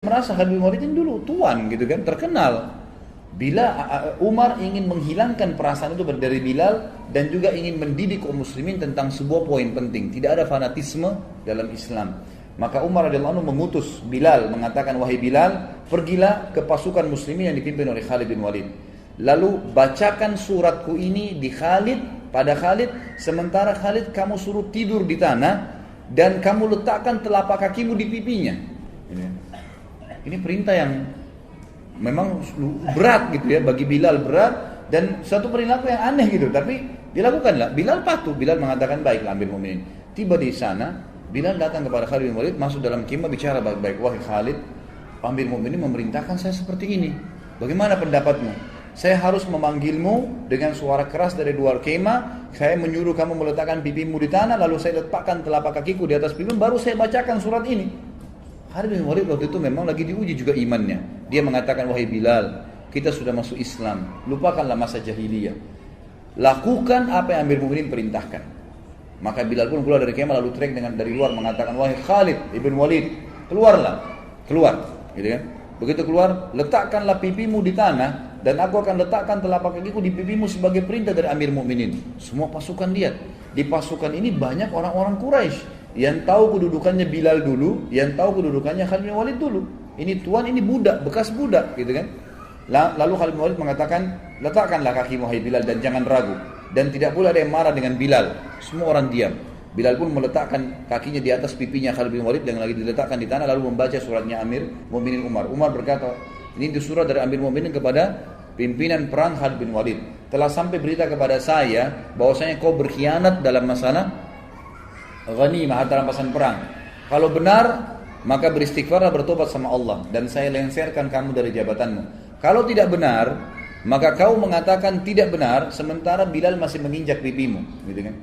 merasa Khalid bin Walid ini dulu tuan gitu kan, terkenal. Bila Umar ingin menghilangkan perasaan itu dari Bilal dan juga ingin mendidik kaum muslimin tentang sebuah poin penting, tidak ada fanatisme dalam Islam. Maka Umar radhiyallahu anhu mengutus Bilal, mengatakan, wahai Bilal, pergilah ke pasukan muslimin yang dipimpin oleh Khalid bin Walid. Lalu bacakan suratku ini di Khalid, pada Khalid, sementara Khalid kamu suruh tidur di tanah dan kamu letakkan telapak kakimu di pipinya. Ini perintah yang memang berat gitu ya, bagi Bilal berat dan suatu perilaku yang aneh gitu, tapi dilakukanlah. Bilal patuh, Bilal mengatakan baiklah Amir Mu'minin. Tiba di sana, Bilal datang kepada Khalid bin Walid, masuk dalam kemah, bicara baik-baik. Wahai Khalid, Amir Mu'minin memerintahkan saya seperti ini. Bagaimana pendapatmu? Saya harus memanggilmu dengan suara keras dari luar kemah. Saya menyuruh kamu meletakkan pipimu di tanah, lalu saya letakkan telapak kakiku di atas pipimu, baru saya bacakan surat ini. Khalid bin Walid waktu itu memang lagi diuji juga imannya. Dia mengatakan, wahai Bilal, kita sudah masuk Islam, lupakanlah masa jahiliyah. Lakukan apa yang Amir Mu'minin perintahkan. Maka Bilal pun keluar dari kemah lalu teriak dari luar mengatakan, wahai Khalid ibn Walid, keluarlah, keluar, gitu kan? Begitu keluar, letakkanlah pipimu di tanah dan aku akan letakkan telapak kakiku di pipimu sebagai perintah dari Amir Mu'minin. Semua pasukan lihat. Di pasukan ini banyak orang-orang Quraisy yang tahu kedudukannya Bilal dulu, yang tahu kedudukannya Khalid bin Walid dulu. Ini tuan, ini budak, bekas budak, gitu kan? Lalu Khalid bin Walid mengatakan, letakkanlah kakimu hai Bilal dan jangan ragu. Dan tidak pula ada yang marah dengan Bilal. Semua orang diam. Bilal pun meletakkan kakinya di atas pipinya Khalid bin Walid yang lagi diletakkan di tanah, lalu membaca suratnya Amir Mu'minin Umar. Umar berkata, ini surat dari Amir Mu'minin kepada pimpinan perang Khalid bin Walid. Telah sampai berita kepada saya bahwasanya kau berkhianat dalam masalah ghanimah, harta rampasan perang. Kalau benar, maka beristighfarlah, bertobat sama Allah dan saya lengserkan kamu dari jabatanmu. Kalau tidak benar, maka kau mengatakan tidak benar sementara Bilal masih menginjak pipimu, gitu kan?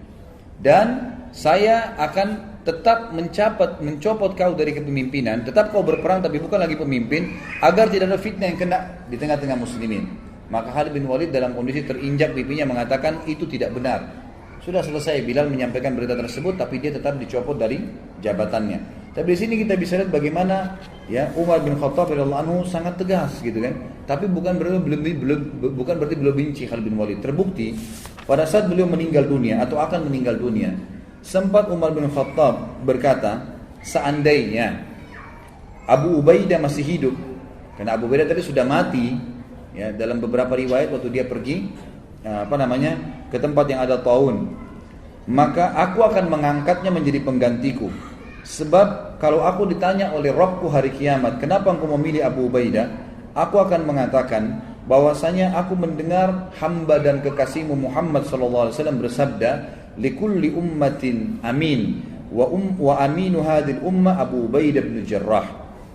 Dan saya akan tetap mencopot kau dari kepemimpinan, tetap kau berperang tapi bukan lagi pemimpin, agar tidak ada fitnah yang kena di tengah-tengah muslimin. Maka Khalid bin Walid dalam kondisi terinjak pipinya mengatakan itu tidak benar. Sudah selesai, Bilal menyampaikan berita tersebut, tapi dia tetap dicopot dari jabatannya. Tapi di sini kita bisa lihat bagaimana ya Umar bin Khattab radhiyallahu anhu sangat tegas, gitu kan. Tapi bukan berarti belum benci Khalid bin Walid. Terbukti pada saat beliau meninggal dunia atau akan meninggal dunia, sempat Umar bin Khattab berkata, seandainya Abu Ubaidah masih hidup, karena Abu Ubaidah tadi sudah mati, ya dalam beberapa riwayat waktu dia pergi ke tempat yang ada taun, maka aku akan mengangkatnya menjadi penggantiku. Sebab kalau aku ditanya oleh Rabbku hari kiamat, kenapa engkau memilih Abu Ubaidah, aku akan mengatakan bahwasanya aku mendengar hamba dan kekasihmu Muhammad sallallahu alaihi wasallam bersabda, likulli ummatin amin wa aminu hadhil ummah Abu Ubaidah bin Jarrah.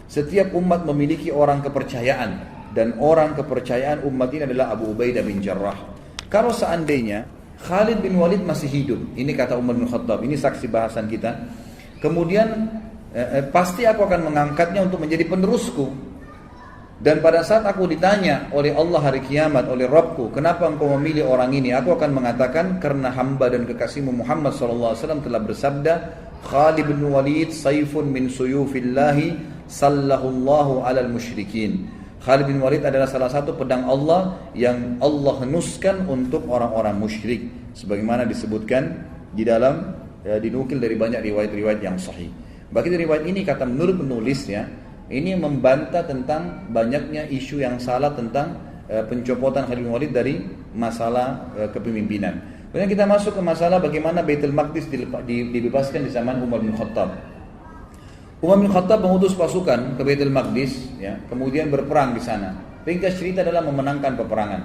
Setiap umat memiliki orang kepercayaan dan orang kepercayaan umat ini adalah Abu Ubaidah bin Jarrah. Kalau seandainya Khalid bin Walid masih hidup, ini kata Umar bin Khattab, ini saksi bahasan kita, kemudian pasti aku akan mengangkatnya untuk menjadi penerusku. Dan pada saat aku ditanya oleh Allah hari kiamat, oleh Rabbku, kenapa engkau memilih orang ini, aku akan mengatakan karena hamba dan kekasihmu Muhammad SAW telah bersabda, Khalid bin Walid sayfun min suyufillahi sallahullahu alal musyrikin. Khalid bin Walid adalah salah satu pedang Allah yang Allah henuskan untuk orang-orang musyrik, sebagaimana disebutkan di dalam dinukil dari banyak riwayat-riwayat yang sahih. Bagi riwayat ini kata menurut penulisnya, ini membantah tentang banyaknya isu yang salah tentang pencopotan Khalid bin Walid dari masalah kepemimpinan. Kemudian kita masuk ke masalah bagaimana Baitul Maqdis dibebaskan di zaman Umar bin Khattab. Umar bin Khattab mengutus pasukan ke Baitul Maqdis, ya, kemudian berperang di sana. Ringkas cerita adalah memenangkan peperangan.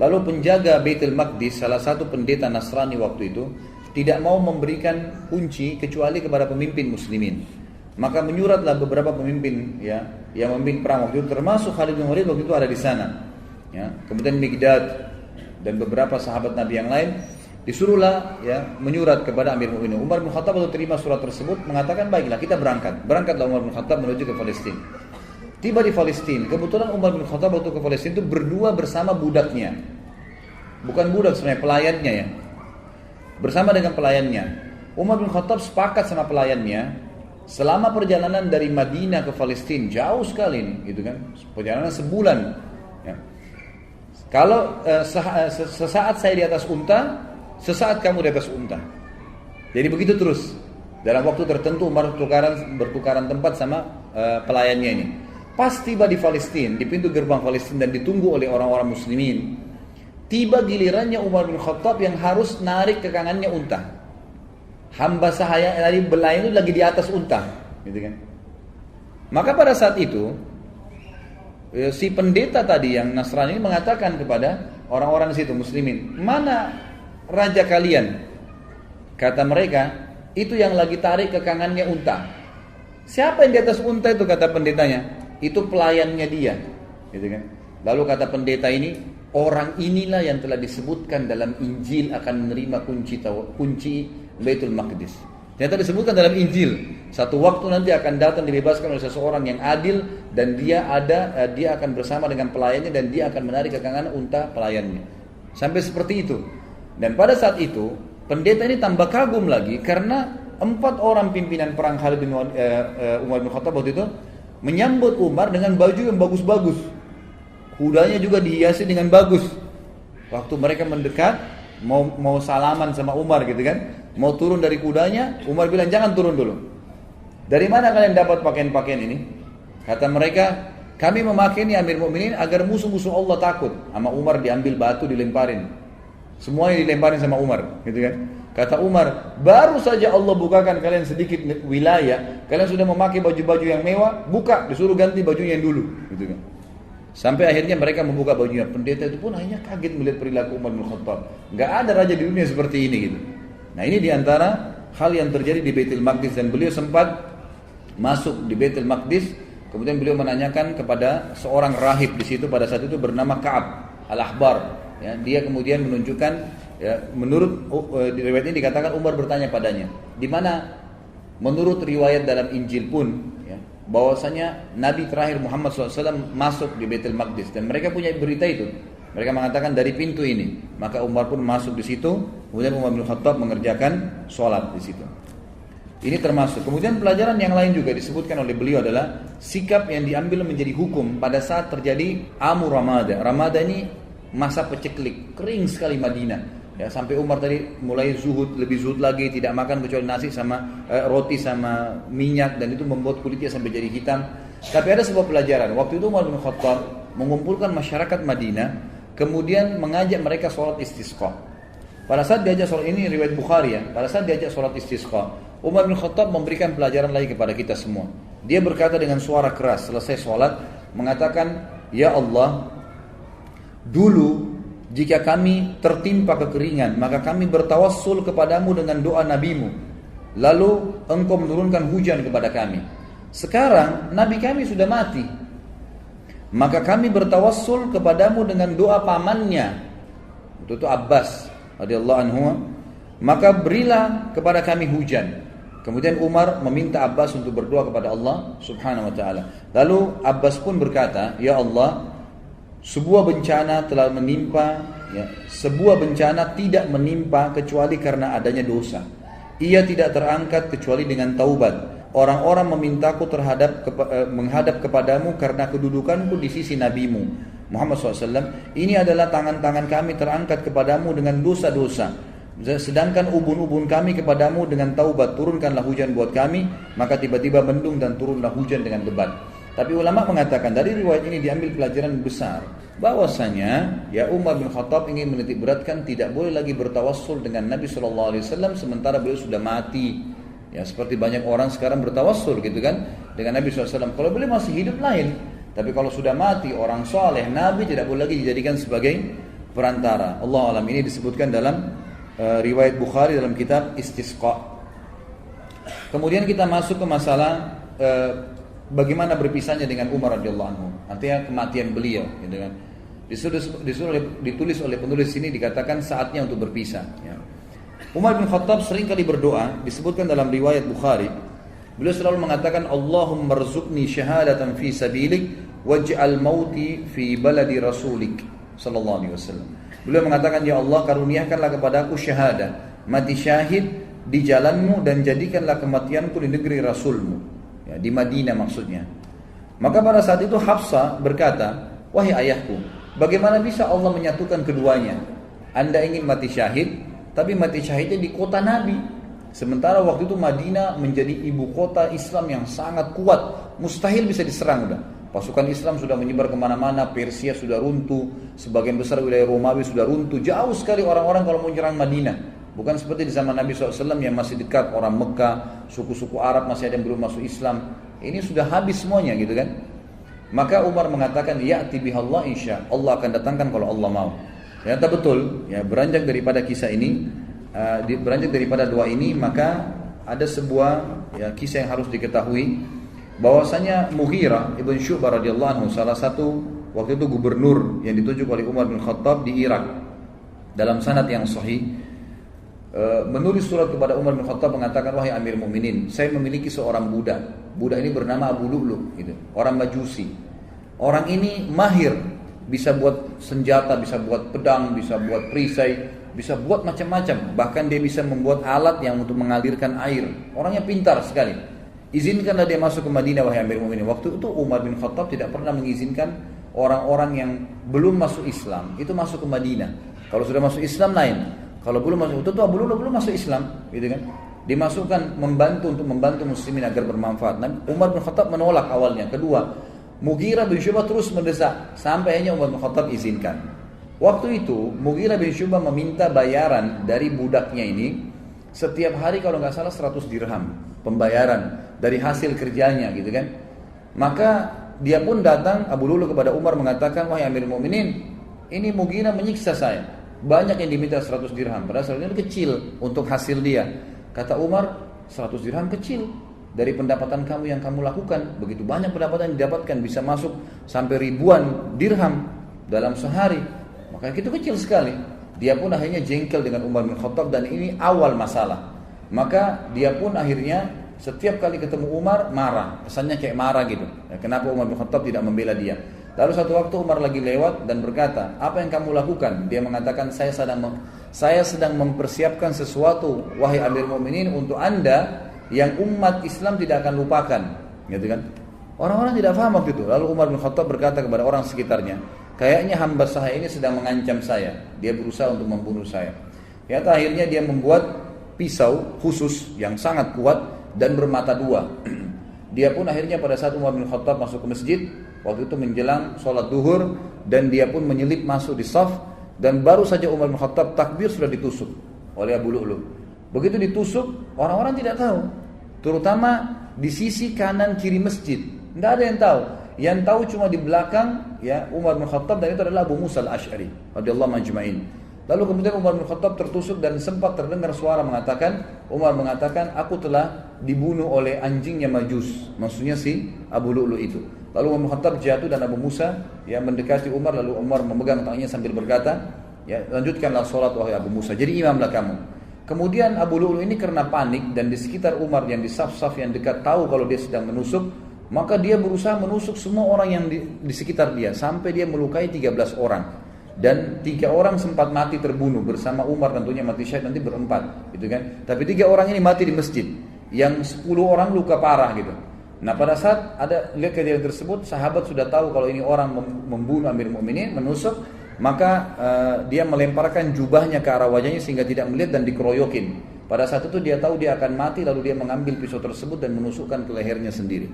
Lalu penjaga Baitul Maqdis, salah satu pendeta Nasrani waktu itu, tidak mau memberikan kunci kecuali kepada pemimpin muslimin. Maka menyuratlah beberapa pemimpin, ya, yang memimpin perang waktu itu, termasuk Khalid bin Walid waktu itu ada di sana. Ya, kemudian Miqdad dan beberapa sahabat Nabi yang lain. Disuruhlah ya menyurat kepada Amir Mu'minin. Umar bin Khattab waktu terima surat tersebut mengatakan baiklah kita berangkat. Berangkatlah Umar bin Khattab menuju ke Palestina. Tiba di Palestina, kebetulan Umar bin Khattab waktu ke Palestina itu berdua bersama budaknya. Bukan budak sebenarnya, pelayannya ya. Bersama dengan pelayannya. Umar bin Khattab sepakat sama pelayannya, selama perjalanan dari Madinah ke Palestina jauh sekali nih, gitu kan? Perjalanan sebulan. Ya. Kalau sesaat saya di atas unta, sesaat kamu di atas unta. Jadi begitu terus. Dalam waktu tertentu Umar bertukaran tempat sama pelayannya ini. Pas tiba di Palestina, di pintu gerbang Palestina dan ditunggu oleh orang-orang muslimin, tiba gilirannya Umar bin Khattab yang harus narik ke kanannya unta. Hamba sahaya dari belai itu lagi di atas unta, gitu kan? Maka pada saat itu si pendeta tadi yang Nasrani mengatakan kepada orang-orang di situ muslimin, mana raja kalian? Kata mereka, itu yang lagi tarik ke kanannya unta. Siapa yang di atas unta itu? Kata pendetanya, itu pelayannya dia, gitu kan? Lalu kata pendeta ini, orang inilah yang telah disebutkan dalam Injil akan menerima kunci Baitul Maqdis. Ternyata disebutkan dalam Injil, satu waktu nanti akan datang dibebaskan oleh seseorang yang adil dan dia akan bersama dengan pelayannya dan dia akan menarik ke kanan unta pelayannya. Sampai seperti itu. Dan pada saat itu pendeta ini tambah kagum lagi karena 4 orang pimpinan perang Khalid bin Umar bin Khattab waktu itu menyambut Umar dengan baju yang bagus-bagus. Kudanya juga dihiasi dengan bagus. Waktu mereka mendekat, mau salaman sama Umar gitu kan, mau turun dari kudanya, Umar bilang jangan turun dulu. Dari mana kalian dapat pakaian-pakaian ini? Kata mereka, kami memakai ini Amir Mukminin agar musuh-musuh Allah takut. Sama Umar diambil batu dilemparin. Semuanya dilemparin sama Umar, gitu kan? Kata Umar, baru saja Allah bukakan kalian sedikit wilayah, kalian sudah memakai baju-baju yang mewah, buka, disuruh ganti bajunya yang dulu, gitu kan? Sampai akhirnya mereka membuka bajunya. Pendeta itu pun akhirnya kaget melihat perilaku Umar bin Khattab. Gak ada raja di dunia seperti ini, gitu. Nah ini diantara hal yang terjadi di Baitul Maqdis dan beliau sempat masuk di Baitul Maqdis. Kemudian beliau menanyakan kepada seorang rahib di situ pada saat itu bernama Ka'ab al-Ahbar. Ya, dia kemudian menunjukkan, ya, menurut di riwayat ini dikatakan Umar bertanya padanya, di mana menurut riwayat dalam Injil pun, ya, bahwasanya Nabi terakhir Muhammad SAW masuk di Baitul Maqdis dan mereka punya berita itu. Mereka mengatakan dari pintu ini. Maka Umar pun masuk di situ. Kemudian Umar bin Khattab mengerjakan sholat di situ. Ini termasuk. Kemudian pelajaran yang lain juga disebutkan oleh beliau adalah sikap yang diambil menjadi hukum pada saat terjadi Amu Ramada. Ramada ini masa peceklik, kering sekali Madinah. Ya, sampai Umar tadi mulai lebih zuhud lagi, tidak makan kecuali nasi sama roti sama minyak, dan itu membuat kulitnya sampai jadi hitam. Tapi ada sebuah pelajaran. Waktu itu Umar bin Khattab mengumpulkan masyarakat Madinah, kemudian mengajak mereka sholat istisqa. Pada saat diajak sholat, ini riwayat Bukhari ya, pada saat diajak sholat istisqa, Umar bin Khattab memberikan pelajaran lagi kepada kita semua. Dia berkata dengan suara keras selesai sholat, mengatakan, ya Allah, dulu jika kami tertimpa kekeringan, maka kami bertawassul kepadamu dengan doa nabimu, lalu engkau menurunkan hujan kepada kami. Sekarang nabi kami sudah mati, maka kami bertawassul kepadamu dengan doa pamannya, itu Abbas radhiyallahu anhu, maka berilah kepada kami hujan. Kemudian Umar meminta Abbas untuk berdoa kepada Allah subhanahu wa ta'ala. Lalu Abbas pun berkata, ya Allah, sebuah bencana telah menimpa, ya, sebuah bencana tidak menimpa kecuali karena adanya dosa. Ia tidak terangkat kecuali dengan taubat. Orang-orang memintaku menghadap kepadamu karena kedudukanku di sisi nabimu Muhammad SAW. Ini adalah tangan-tangan kami terangkat kepadamu dengan dosa-dosa, sedangkan ubun-ubun kami kepadamu dengan taubat. Turunkanlah hujan buat kami. Maka tiba-tiba mendung dan turunlah hujan dengan lebat. Tapi ulama mengatakan dari riwayat ini diambil pelajaran besar, bahwasanya ya Umar bin Khattab ingin menitik beratkan tidak boleh lagi bertawassul dengan Nabi SAW sementara beliau sudah mati. Ya, seperti banyak orang sekarang bertawassul gitu kan dengan Nabi SAW. Kalau beliau masih hidup lain, tapi kalau sudah mati orang soleh, Nabi tidak boleh lagi dijadikan sebagai perantara. Allah alam. Ini disebutkan dalam riwayat Bukhari dalam kitab Istisqa. Kemudian kita masuk ke masalah bagaimana berpisahnya dengan Umar radhiyallahu anhu, artinya kematian beliau, gitu kan. Ditulis oleh penulis ini dikatakan saatnya untuk berpisah. Ya. Umar bin Khattab sering kali berdoa, disebutkan dalam riwayat Bukhari, beliau selalu mengatakan, Allahumma rzuqni syahadatan fi sabilik waj'al mauti fi baladi rasulik sallallahu alaihi wasallam. Beliau mengatakan, ya Allah, karuniakanlah kepada aku syahadah, mati syahid di jalanmu dan jadikanlah kematianku di negeri Rasulmu. Ya, di Madinah maksudnya. Maka pada saat itu Hafsah berkata, wahai ayahku, bagaimana bisa Allah menyatukan keduanya? Anda ingin mati syahid, tapi mati syahidnya di kota Nabi. Sementara waktu itu Madinah menjadi ibu kota Islam yang sangat kuat, mustahil bisa diserang udah. Pasukan Islam sudah menyebar kemana-mana, Persia sudah runtuh, sebagian besar wilayah Romawi sudah runtuh, jauh sekali orang-orang kalau mau menyerang Madinah. Bukan seperti di zaman Nabi SAW yang masih dekat, orang Mekah, suku-suku Arab masih ada yang belum masuk Islam. Ini sudah habis semuanya gitu kan. Maka Umar mengatakan, ya'ti bihallah insya Allah akan datangkan kalau Allah mau. Ternyata betul, ya beranjak daripada kisah ini, beranjak daripada doa ini, maka ada sebuah ya, kisah yang harus diketahui. Bahwasanya Mughirah ibn Syu'bah radhiyallahu anhu salah satu waktu itu gubernur yang ditunjuk oleh Umar bin Khattab di Irak. Dalam sanad yang sahih menulis surat kepada Umar bin Khattab mengatakan, wahai Amir Mukminin, saya memiliki seorang budak. Budak ini bernama Abu Lu'lu, gitu. Orang Majusi. Orang ini mahir, bisa buat senjata, bisa buat pedang, bisa buat perisai, bisa buat macam-macam. Bahkan dia bisa membuat alat yang untuk mengalirkan air. Orangnya pintar sekali. Izinkanlah dia masuk ke Madinah, wahai Amir Mu'minin. Waktu itu Umar bin Khattab tidak pernah mengizinkan orang-orang yang belum masuk Islam itu masuk ke Madinah. Kalau sudah masuk Islam lain. Kalau belum masuk, itu Abu Lu'lu belum masuk Islam, gitu kan? Dimasukkan untuk membantu muslimin agar bermanfaat. Nah, Umar bin Khattab menolak awalnya. Kedua, Mughirah bin Syu'bah terus mendesak sampai akhirnya Umar bin Khattab izinkan. Waktu itu Mughirah bin Syu'bah meminta bayaran dari budaknya ini setiap hari kalau nggak salah 100 dirham pembayaran dari hasil kerjanya, gitu kan. Maka dia pun datang Abu Lu'lu kepada Umar mengatakan, wahai Amir Mu'minin, ini Mughirah menyiksa saya. Banyak yang diminta 100 dirham, padahal 100 dirham kecil untuk hasil dia. Kata Umar, 100 dirham kecil dari pendapatan kamu yang kamu lakukan. Begitu banyak pendapatan yang didapatkan, bisa masuk sampai ribuan dirham dalam sehari. Maka itu kecil sekali. Dia pun akhirnya jengkel dengan Umar bin Khattab dan ini awal masalah. Maka dia pun akhirnya setiap kali ketemu Umar marah, kesannya kayak marah gitu. Ya, kenapa Umar bin Khattab tidak membela dia? Lalu satu waktu Umar lagi lewat dan berkata, apa yang kamu lakukan? Dia mengatakan, saya sedang mempersiapkan sesuatu, wahai Amir Mu'minin, untuk anda yang umat Islam tidak akan lupakan, gitu kan? Orang-orang tidak paham waktu itu. Lalu Umar bin Khattab berkata kepada orang sekitarnya, kayaknya hamba saya ini sedang mengancam saya. Dia berusaha untuk membunuh saya. Akhirnya dia membuat pisau khusus yang sangat kuat dan bermata dua. Dia pun akhirnya pada saat Umar bin Khattab masuk ke masjid, waktu itu menjelang sholat duhur, dan dia pun menyelip masuk di saf, dan baru saja Umar bin Khattab takbir sudah ditusuk oleh Abu Lu'lu. Begitu ditusuk, orang-orang tidak tahu, terutama di sisi kanan kiri masjid, tidak ada yang tahu. Yang tahu cuma di belakang ya Umar bin Khattab, dan itu adalah Abu Musa al-Ash'ari radhiyallahu majma'in. Lalu kemudian Umar bin Khattab tertusuk dan sempat terdengar suara Umar mengatakan, aku telah dibunuh oleh anjingnya Majus, maksudnya si Abu Lu'lu itu. Lalu Umar bin Khattab jatuh dan Abu Musa ya mendekati Umar, lalu Umar memegang tangannya sambil berkata, ya lanjutkanlah sholat wahai Abu Musa, jadi imamlah kamu. Kemudian Abu Lu'lu ini karena panik dan di sekitar Umar yang di saf-saf yang dekat tahu kalau dia sedang menusuk, maka dia berusaha menusuk semua orang yang di sekitar dia sampai dia melukai 13 orang. Dan 3 orang sempat mati terbunuh bersama Umar, tentunya mati syahid nanti berempat, gitu kan. Tapi 3 orang ini mati di masjid, yang 10 orang luka parah gitu. Nah pada saat ada lihat kejadian tersebut, sahabat sudah tahu kalau ini orang membunuh Amir Mu'minin, menusuk, maka dia melemparkan jubahnya ke arah wajahnya sehingga tidak melihat dan dikeroyokin. Pada saat itu dia tahu dia akan mati, lalu dia mengambil pisau tersebut dan menusukkan ke lehernya sendiri.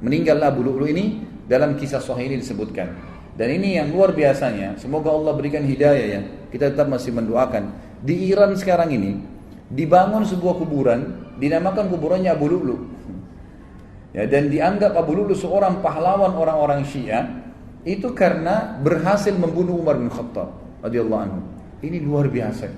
Meninggallah Abu Lu'lu ini, dalam kisah sahih ini disebutkan. Dan ini yang luar biasanya, semoga Allah berikan hidayah ya. Kita tetap masih mendoakan. Di Iran sekarang ini dibangun sebuah kuburan, dinamakan kuburannya Abu Lu'lu. Ya, dan dianggap Abu Lu'lu seorang pahlawan orang-orang Syiah itu karena berhasil membunuh Umar bin Khattab radhiyallahu anhu. Ini luar biasa.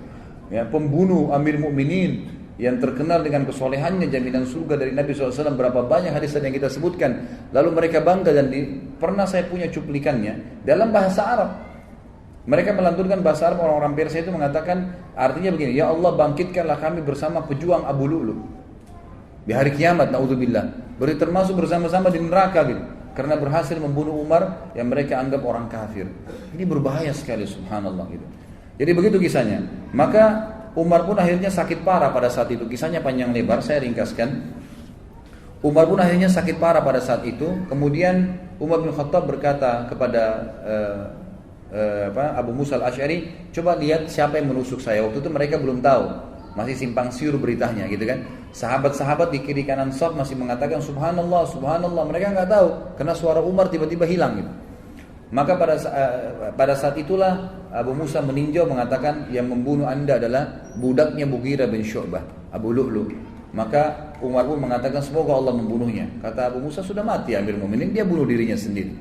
Ya, pembunuh Amir Mu'minin yang terkenal dengan kesolehannya, jaminan surga dari Nabi SAW, berapa banyak hadis yang kita sebutkan. Lalu mereka bangga dan pernah saya punya cuplikannya dalam bahasa Arab. Mereka melantunkan bahasa Arab, orang-orang Persia itu mengatakan artinya begini, ya Allah bangkitkanlah kami bersama pejuang Abu Lu'lu di hari kiamat, na'udzubillah, beri termasuk bersama-sama di neraka gitu, karena berhasil membunuh Umar yang mereka anggap orang kafir. Ini berbahaya sekali, subhanallah gitu. Jadi begitu kisahnya. Maka Umar pun akhirnya sakit parah pada saat itu. Kisahnya panjang lebar, saya ringkaskan. Umar pun akhirnya sakit parah pada saat itu. Kemudian Umar bin Khattab berkata kepada Abu Musa al-Asy'ari, coba lihat siapa yang menusuk saya. Waktu itu mereka belum tahu, masih simpang siur beritanya gitu kan. Sahabat-sahabat di kiri kanan shaf masih mengatakan subhanallah, subhanallah. Mereka nggak tahu karena suara Umar tiba-tiba hilang gitu. Maka pada saat itulah Abu Musa meninjau mengatakan yang membunuh anda adalah budaknya Mughirah bin Syu'bah, Abu Lu'lu'. Maka Umar pun mengatakan semoga Allah membunuhnya. Kata Abu Musa, sudah mati Amir Mu'minin, dia bunuh dirinya sendiri.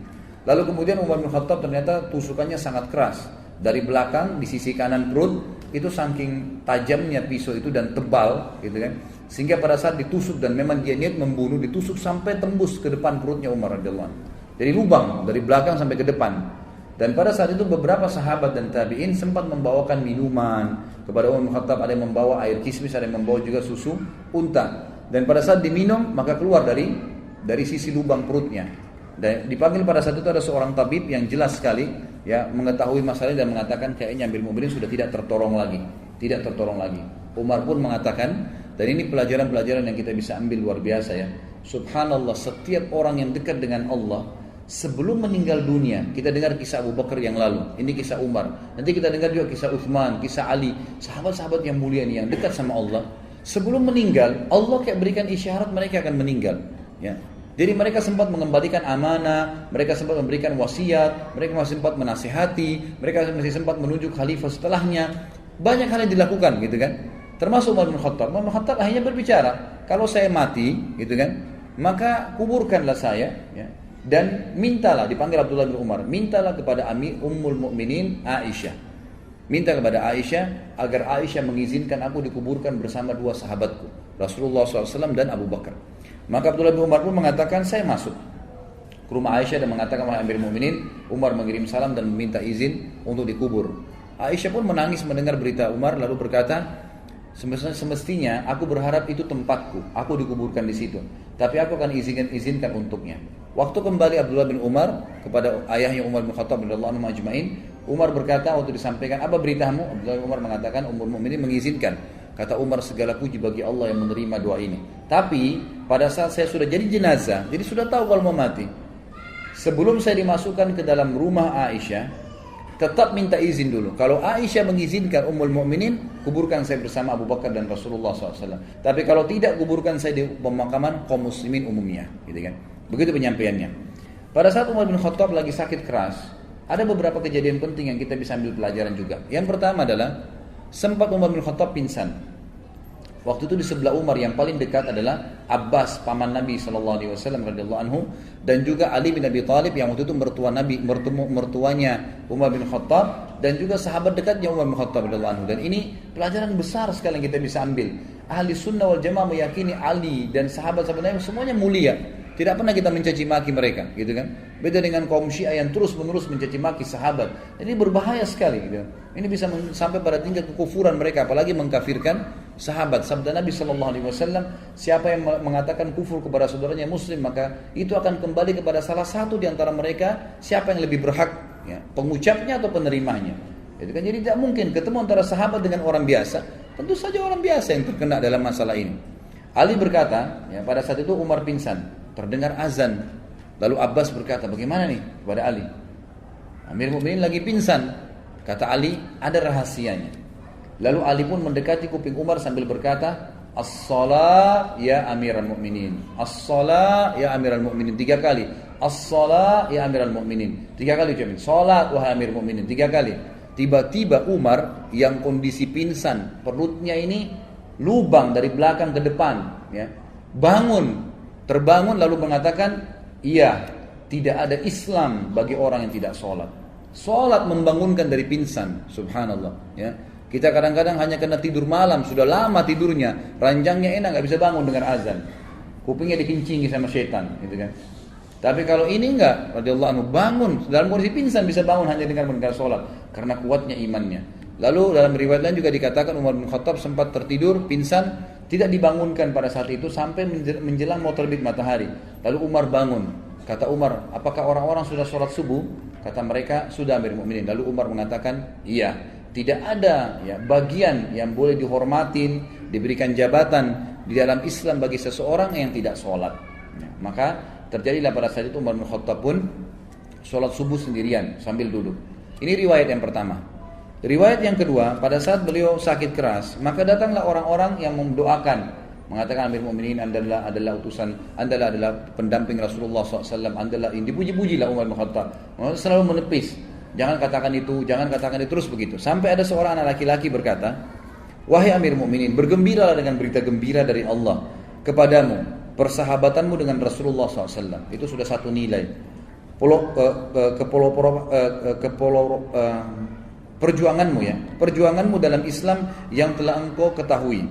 Lalu kemudian Umar bin Khattab ternyata tusukannya sangat keras. Dari belakang di sisi kanan perut itu saking tajamnya pisau itu dan tebal gitu kan. Sehingga pada saat ditusuk dan memang dia niat membunuh, ditusuk sampai tembus ke depan perutnya Umar radhiyallahu anhu. Jadi lubang dari belakang sampai ke depan. Dan pada saat itu beberapa sahabat dan tabi'in sempat membawakan minuman kepada Umar bin Khattab, ada yang membawa air kismis, ada yang membawa juga susu unta. Dan pada saat diminum maka keluar dari sisi lubang perutnya. Dan dipanggil pada saat itu ada seorang tabib yang jelas sekali ya mengetahui masalah dan mengatakan kayaknya Amir Mu'minin sudah tidak tertolong lagi. Umar pun mengatakan, dan ini pelajaran-pelajaran yang kita bisa ambil luar biasa ya. Subhanallah, setiap orang yang dekat dengan Allah sebelum meninggal dunia, kita dengar kisah Abu Bakar yang lalu, ini kisah Umar, nanti kita dengar juga kisah Uthman, kisah Ali, sahabat-sahabat yang mulia nih yang dekat sama Allah. Sebelum meninggal, Allah kayak berikan isyarat mereka akan meninggal. Ya. Jadi mereka sempat mengembalikan amanah, mereka sempat memberikan wasiat, mereka masih sempat menasihati, mereka masih sempat menunjuk khalifah setelahnya. Banyak hal yang dilakukan gitu kan. Termasuk Umar bin Khattab. Umar bin Khattab akhirnya berbicara, kalau saya mati gitu kan, maka kuburkanlah saya ya. Dan mintalah, dipanggil Abdullah bin Umar, mintalah kepada Ummul Mukminin Aisyah. Minta kepada Aisyah agar Aisyah mengizinkan aku dikuburkan bersama dua sahabatku, Rasulullah SAW dan Abu Bakar. Maka Abdullah bin Umar pun mengatakan, saya masuk ke rumah Aisyah dan mengatakan, wahai Amir Mukminin, Umar mengirim salam dan meminta izin untuk dikubur. Aisyah pun menangis mendengar berita Umar lalu berkata, semestinya aku berharap itu tempatku, aku dikuburkan di situ. Tapi aku akan izinkan untuknya. Waktu kembali Abdullah bin Umar kepada ayahnya Umar bin Khattab radhiyallahu anhu ajma'in, Umar berkata waktu disampaikan, apa beritamu? Abdullah bin Umar mengatakan, Ummul Mukminin mengizinkan. Kata Umar, segala puji bagi Allah yang menerima doa ini. Tapi pada saat saya sudah jadi jenazah, jadi sudah tahu kalau mau mati. Sebelum saya dimasukkan ke dalam rumah Aisyah, tetap minta izin dulu. Kalau Aisyah mengizinkan Ummul Mukminin, kuburkan saya bersama Abu Bakar dan Rasulullah SAW. Tapi kalau tidak, kuburkan saya di pemakaman kaum muslimin umumnya. Gitu kan? Begitu penyampaiannya. Pada saat Umar bin Khattab lagi sakit keras, ada beberapa kejadian penting yang kita bisa ambil pelajaran juga. Yang pertama adalah sempat Umar bin Khattab pingsan. Waktu itu di sebelah Umar yang paling dekat adalah Abbas, paman Nabi SAW radhiyallahu anhu, dan juga Ali bin Abi Thalib yang waktu itu mertuanya Umar bin Khattab, dan juga sahabat dekatnya Umar bin Khattab radhiyallahu anhu. Dan ini pelajaran besar sekali yang kita bisa ambil. Ahli sunnah wal jamaah meyakini Ali dan sahabat-sahabat Nabi semuanya mulia. Tidak pernah kita mencaci maki mereka, gitu kan? Beda dengan kaum Syiah yang terus-menerus mencaci maki sahabat. Ini berbahaya sekali, gitu. Ini bisa sampai pada tingkat kekufuran mereka, apalagi mengkafirkan sahabat. Sabda Nabi SAW, siapa yang mengatakan kufur kepada saudaranya Muslim, maka itu akan kembali kepada salah satu di antara mereka, siapa yang lebih berhak, ya, pengucapnya atau penerimanya. Itu kan, jadi tidak mungkin ketemu antara sahabat dengan orang biasa. Tentu saja orang biasa yang terkena dalam masalah ini. Ali berkata, ya, pada saat itu Umar pingsan. Terdengar azan. Lalu Abbas berkata, bagaimana nih kepada Ali? Amir Mukminin lagi pingsan. Kata Ali, ada rahasianya. Lalu Ali pun mendekati kuping Umar sambil berkata, As-salah ya Amiral Mukminin. As-salah ya Amiral Mukminin. 3 kali. As-salah ya Amiral Mukminin. 3 kali ucapin. Salat wahai Amir Mukminin. 3 kali. Tiba-tiba Umar yang kondisi pingsan, perutnya ini lubang dari belakang ke depan, ya, terbangun lalu mengatakan, iya, tidak ada Islam bagi orang yang tidak sholat. Sholat membangunkan dari pingsan, subhanallah. Ya. Kita kadang-kadang hanya kena tidur malam, sudah lama tidurnya, ranjangnya enak, nggak bisa bangun dengan azan, kupingnya dikincingi sama setan, gitu kan. Tapi kalau ini enggak, radhiyallahu anhu, bangun dalam kondisi pingsan bisa bangun hanya dengan mendengar sholat, karena kuatnya imannya. Lalu dalam riwayat lain juga dikatakan Umar bin Khattab sempat tertidur, pingsan, tidak dibangunkan pada saat itu sampai menjelang mau terbit matahari. Lalu Umar bangun. Kata Umar, apakah orang-orang sudah sholat subuh? Kata mereka, sudah Amir Mukminin. Lalu Umar mengatakan, iya. tidak ada ya bagian yang boleh dihormatin, diberikan jabatan di dalam Islam bagi seseorang yang tidak sholat. Ya, maka terjadilah pada saat itu Umar bin Khattab pun sholat subuh sendirian sambil duduk. Ini riwayat yang pertama. Riwayat yang kedua, pada saat beliau sakit keras, maka datanglah orang-orang yang mendoakan, mengatakan Amir Mu'minin adalah utusan, adalah pendamping Rasulullah SAW, adalah ini dipuji-pujilah Umar bin Khattab. Selalu menepis, jangan katakan itu terus begitu. Sampai ada seorang anak laki-laki berkata, wahai Amir Mu'minin, bergembiralah dengan berita gembira dari Allah kepadamu, persahabatanmu dengan Rasulullah SAW. Itu sudah satu nilai. Perjuanganmu dalam Islam yang telah engkau ketahui.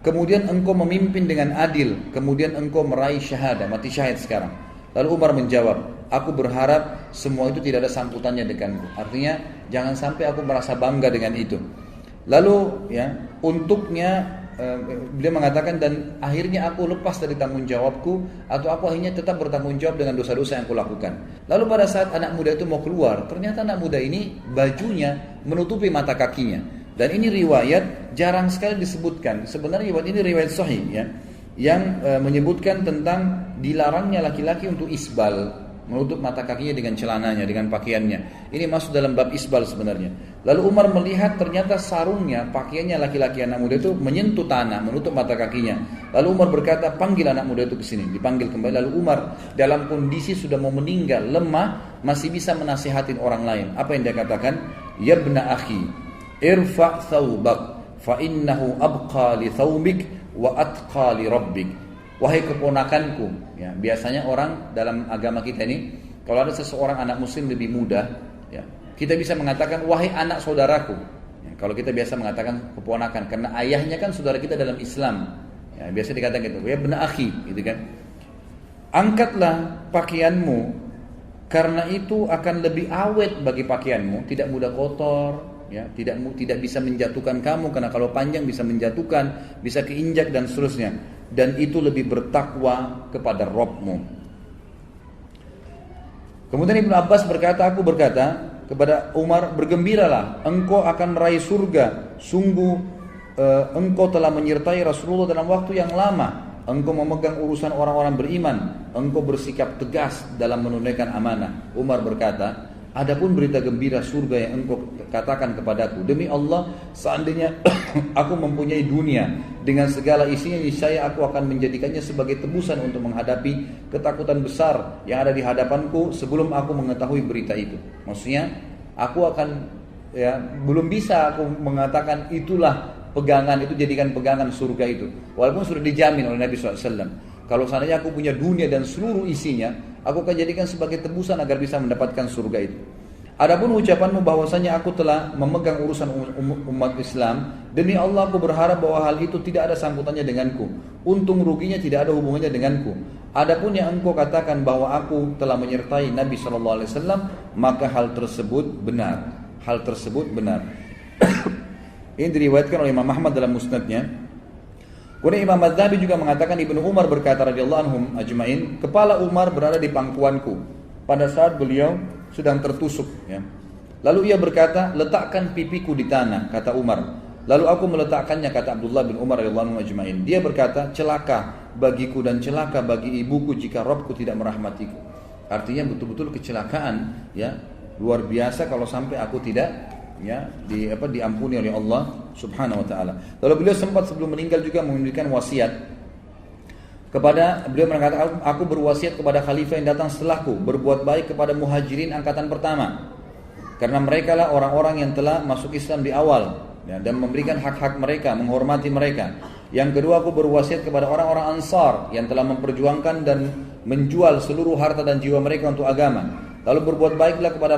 Kemudian engkau memimpin dengan adil, kemudian engkau meraih syahadah, mati syahid sekarang. Lalu Umar menjawab, aku berharap semua itu tidak ada sambutannya denganku. Artinya jangan sampai aku merasa bangga dengan itu. Lalu ya, untuknya beliau mengatakan, dan akhirnya aku lepas dari tanggung jawabku, atau aku akhirnya tetap bertanggung jawab dengan dosa-dosa yang aku lakukan. Lalu pada saat anak muda itu mau keluar, ternyata anak muda ini bajunya menutupi mata kakinya. Dan ini riwayat jarang sekali disebutkan. Sebenarnya ini riwayat sahih ya, yang menyebutkan tentang dilarangnya laki-laki untuk isbal, menutup mata kakinya dengan celananya, dengan pakaiannya. Ini masuk dalam bab isbal sebenarnya. Lalu Umar melihat ternyata sarungnya, pakaiannya laki-laki anak muda itu menyentuh tanah, menutup mata kakinya. Lalu Umar berkata, panggil anak muda itu ke sini. Dipanggil kembali. Lalu Umar dalam kondisi sudah mau meninggal, lemah, masih bisa menasihatin orang lain. Apa yang dia katakan? Ya ibna akhi, irfa' thawbak, fa innahu abqa li thawbik wa atqa li rabbik. Wahai keponakanku, ya, biasanya orang dalam agama kita ini, kalau ada seseorang anak muslim lebih muda, ya, kita bisa mengatakan wahai anak saudaraku. Ya, kalau kita biasa mengatakan keponakan, karena ayahnya kan saudara kita dalam Islam. Ya, biasa dikatakan gitu, ya benar akhi, gitu kan. Angkatlah pakaianmu, karena itu akan lebih awet bagi pakaianmu, tidak mudah kotor. Ya, tidak bisa menjatuhkan kamu, karena kalau panjang bisa menjatuhkan, bisa keinjak dan seterusnya. Dan itu lebih bertakwa kepada Rabbmu. Kemudian Ibnu Abbas berkata, aku berkata kepada Umar, bergembiralah, engkau akan meraih surga. Sungguh engkau telah menyertai Rasulullah dalam waktu yang lama. Engkau memegang urusan orang-orang beriman. Engkau bersikap tegas dalam menunaikan amanah. Umar berkata, adapun berita gembira surga yang engkau katakan kepadaku, demi Allah, seandainya aku mempunyai dunia dengan segala isinya, niscaya aku akan menjadikannya sebagai tebusan untuk menghadapi ketakutan besar yang ada di hadapanku sebelum aku mengetahui berita itu. Maksudnya, aku akan, ya, belum bisa aku mengatakan itulah pegangan, itu jadikan pegangan surga itu, walaupun sudah dijamin oleh Nabi SAW. Kalau seandainya aku punya dunia dan seluruh isinya, aku akan jadikan sebagai tebusan agar bisa mendapatkan surga itu. Adapun ucapanmu bahwasanya aku telah memegang urusan umat Islam, demi Allah aku berharap bahwa hal itu tidak ada sangkutannya denganku. Untung ruginya tidak ada hubungannya denganku. Adapun yang engkau katakan bahwa aku telah menyertai Nabi SAW, maka hal tersebut benar. Hal tersebut benar. Ini diriwayatkan oleh Imam Ahmad dalam musnadnya. Kemudian Imam Az-Zahabi juga mengatakan, Ibnu Umar berkata radhiyallahu anhum ajmain, kepala Umar berada di pangkuanku pada saat beliau sedang tertusuk, ya. Lalu ia berkata, letakkan pipiku di tanah, kata Umar. Lalu aku meletakkannya, kata Abdullah bin Umar radhiyallahu anhu ajmain. Dia berkata, celaka bagiku dan celaka bagi ibuku jika Rabbku tidak merahmatiku. Artinya betul-betul kecelakaan, ya, luar biasa kalau sampai aku tidak, ya, diampuni oleh Allah Subhanahu wa taala. Lalu beliau sempat sebelum meninggal juga memberikan wasiat kepada, beliau mengatakan, aku berwasiat kepada khalifah yang datang setelahku, berbuat baik kepada muhajirin angkatan pertama, karena mereka lah orang-orang yang telah masuk Islam di awal, ya, dan memberikan hak-hak mereka, menghormati mereka. Yang kedua, aku berwasiat kepada orang-orang Ansar yang telah memperjuangkan dan menjual seluruh harta dan jiwa mereka untuk agama. Lalu berbuat baiklah kepada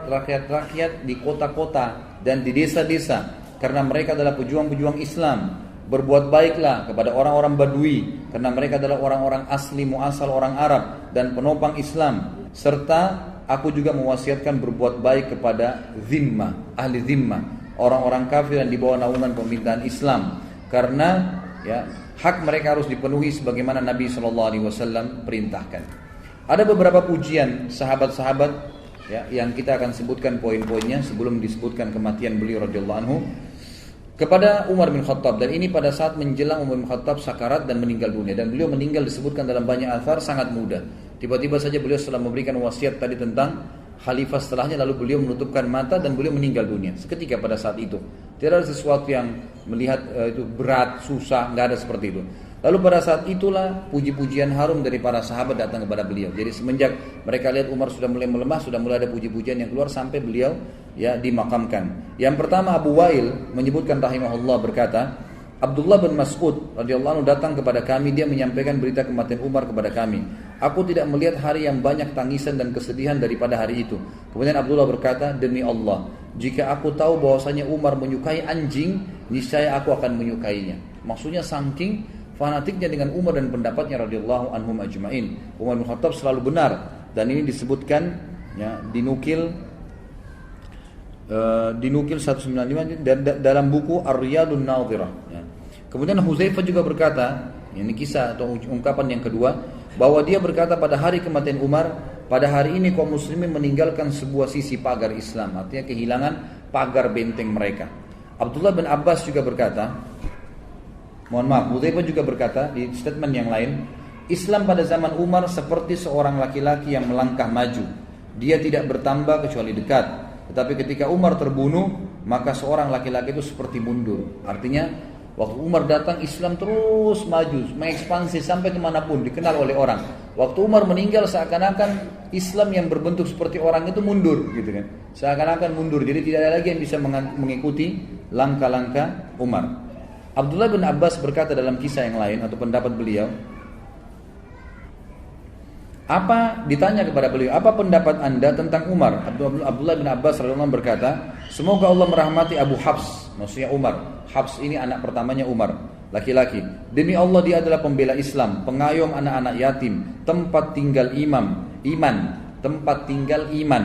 rakyat-rakyat di kota-kota dan di desa-desa, karena mereka adalah pejuang-pejuang Islam. Berbuat baiklah kepada orang-orang Badui, karena mereka adalah orang-orang asli muasal orang Arab dan penopang Islam. Serta aku juga mewasiatkan berbuat baik kepada zimmah, ahli zimmah, orang-orang kafir yang di bawah naungan pemerintahan Islam, karena, ya, hak mereka harus dipenuhi sebagaimana Nabi SAW perintahkan. Ada beberapa pujian sahabat-sahabat, ya, yang kita akan sebutkan poin-poinnya sebelum disebutkan kematian beliau radhiyallahu anhu kepada Umar bin Khattab, dan ini pada saat menjelang Umar bin Khattab sakarat dan meninggal dunia, dan beliau meninggal disebutkan dalam banyak athar sangat muda. Tiba-tiba saja beliau setelah memberikan wasiat tadi tentang khalifah setelahnya, lalu beliau menutupkan mata dan beliau meninggal dunia seketika pada saat itu. Tidak ada sesuatu yang melihat itu berat, susah, nggak ada seperti itu. Lalu pada saat itulah puji-pujian harum dari para sahabat datang kepada beliau. Jadi semenjak mereka lihat Umar sudah mulai melemah, sudah mulai ada puji-pujian yang keluar sampai beliau ya dimakamkan. Yang pertama Abu Wail menyebutkan rahimahullah berkata, Abdullah bin Mas'ud radhiyallahu anhu datang kepada kami, dia menyampaikan berita kematian Umar kepada kami. Aku tidak melihat hari yang banyak tangisan dan kesedihan daripada hari itu. Kemudian Abdullah berkata, demi Allah, jika aku tahu bahwasanya Umar menyukai anjing, niscaya aku akan menyukainya. Maksudnya saking fanatiknya dengan Umar dan pendapatnya radhiyallahu anhum ajma'in. Umar bin Khattab selalu benar, dan ini disebutkan ya, dinukil 195 dalam buku Ar-Riyadun Nadhirah ya. Kemudian Huzaifah juga berkata, ini kisah atau ungkapan yang kedua, bahwa dia berkata pada hari kematian Umar, pada hari ini kaum muslimin meninggalkan sebuah sisi pagar Islam, artinya kehilangan pagar benteng mereka. Abdullah bin Abbas juga berkata, Hudzaifah juga berkata di statement yang lain, Islam pada zaman Umar seperti seorang laki-laki yang melangkah maju. Dia tidak bertambah kecuali dekat. Tetapi ketika Umar terbunuh, maka seorang laki-laki itu seperti mundur. Artinya waktu Umar datang, Islam terus maju, mengekspansi sampai kemanapun, dikenal oleh orang. Waktu Umar meninggal, seakan-akan Islam yang berbentuk seperti orang itu mundur, gitu kan? Seakan-akan mundur. Jadi tidak ada lagi yang bisa mengikuti langkah-langkah Umar. Abdullah bin Abbas berkata dalam kisah yang lain atau pendapat beliau, ditanya kepada beliau, apa pendapat anda tentang Umar? Abdullah bin Abbas radhiyallahu anhu berkata, semoga Allah merahmati Abu Hafs, maksudnya Umar. Hafs ini anak pertamanya Umar, laki-laki. Demi Allah dia adalah pembela Islam, pengayom anak-anak yatim, tempat tinggal tempat tinggal iman,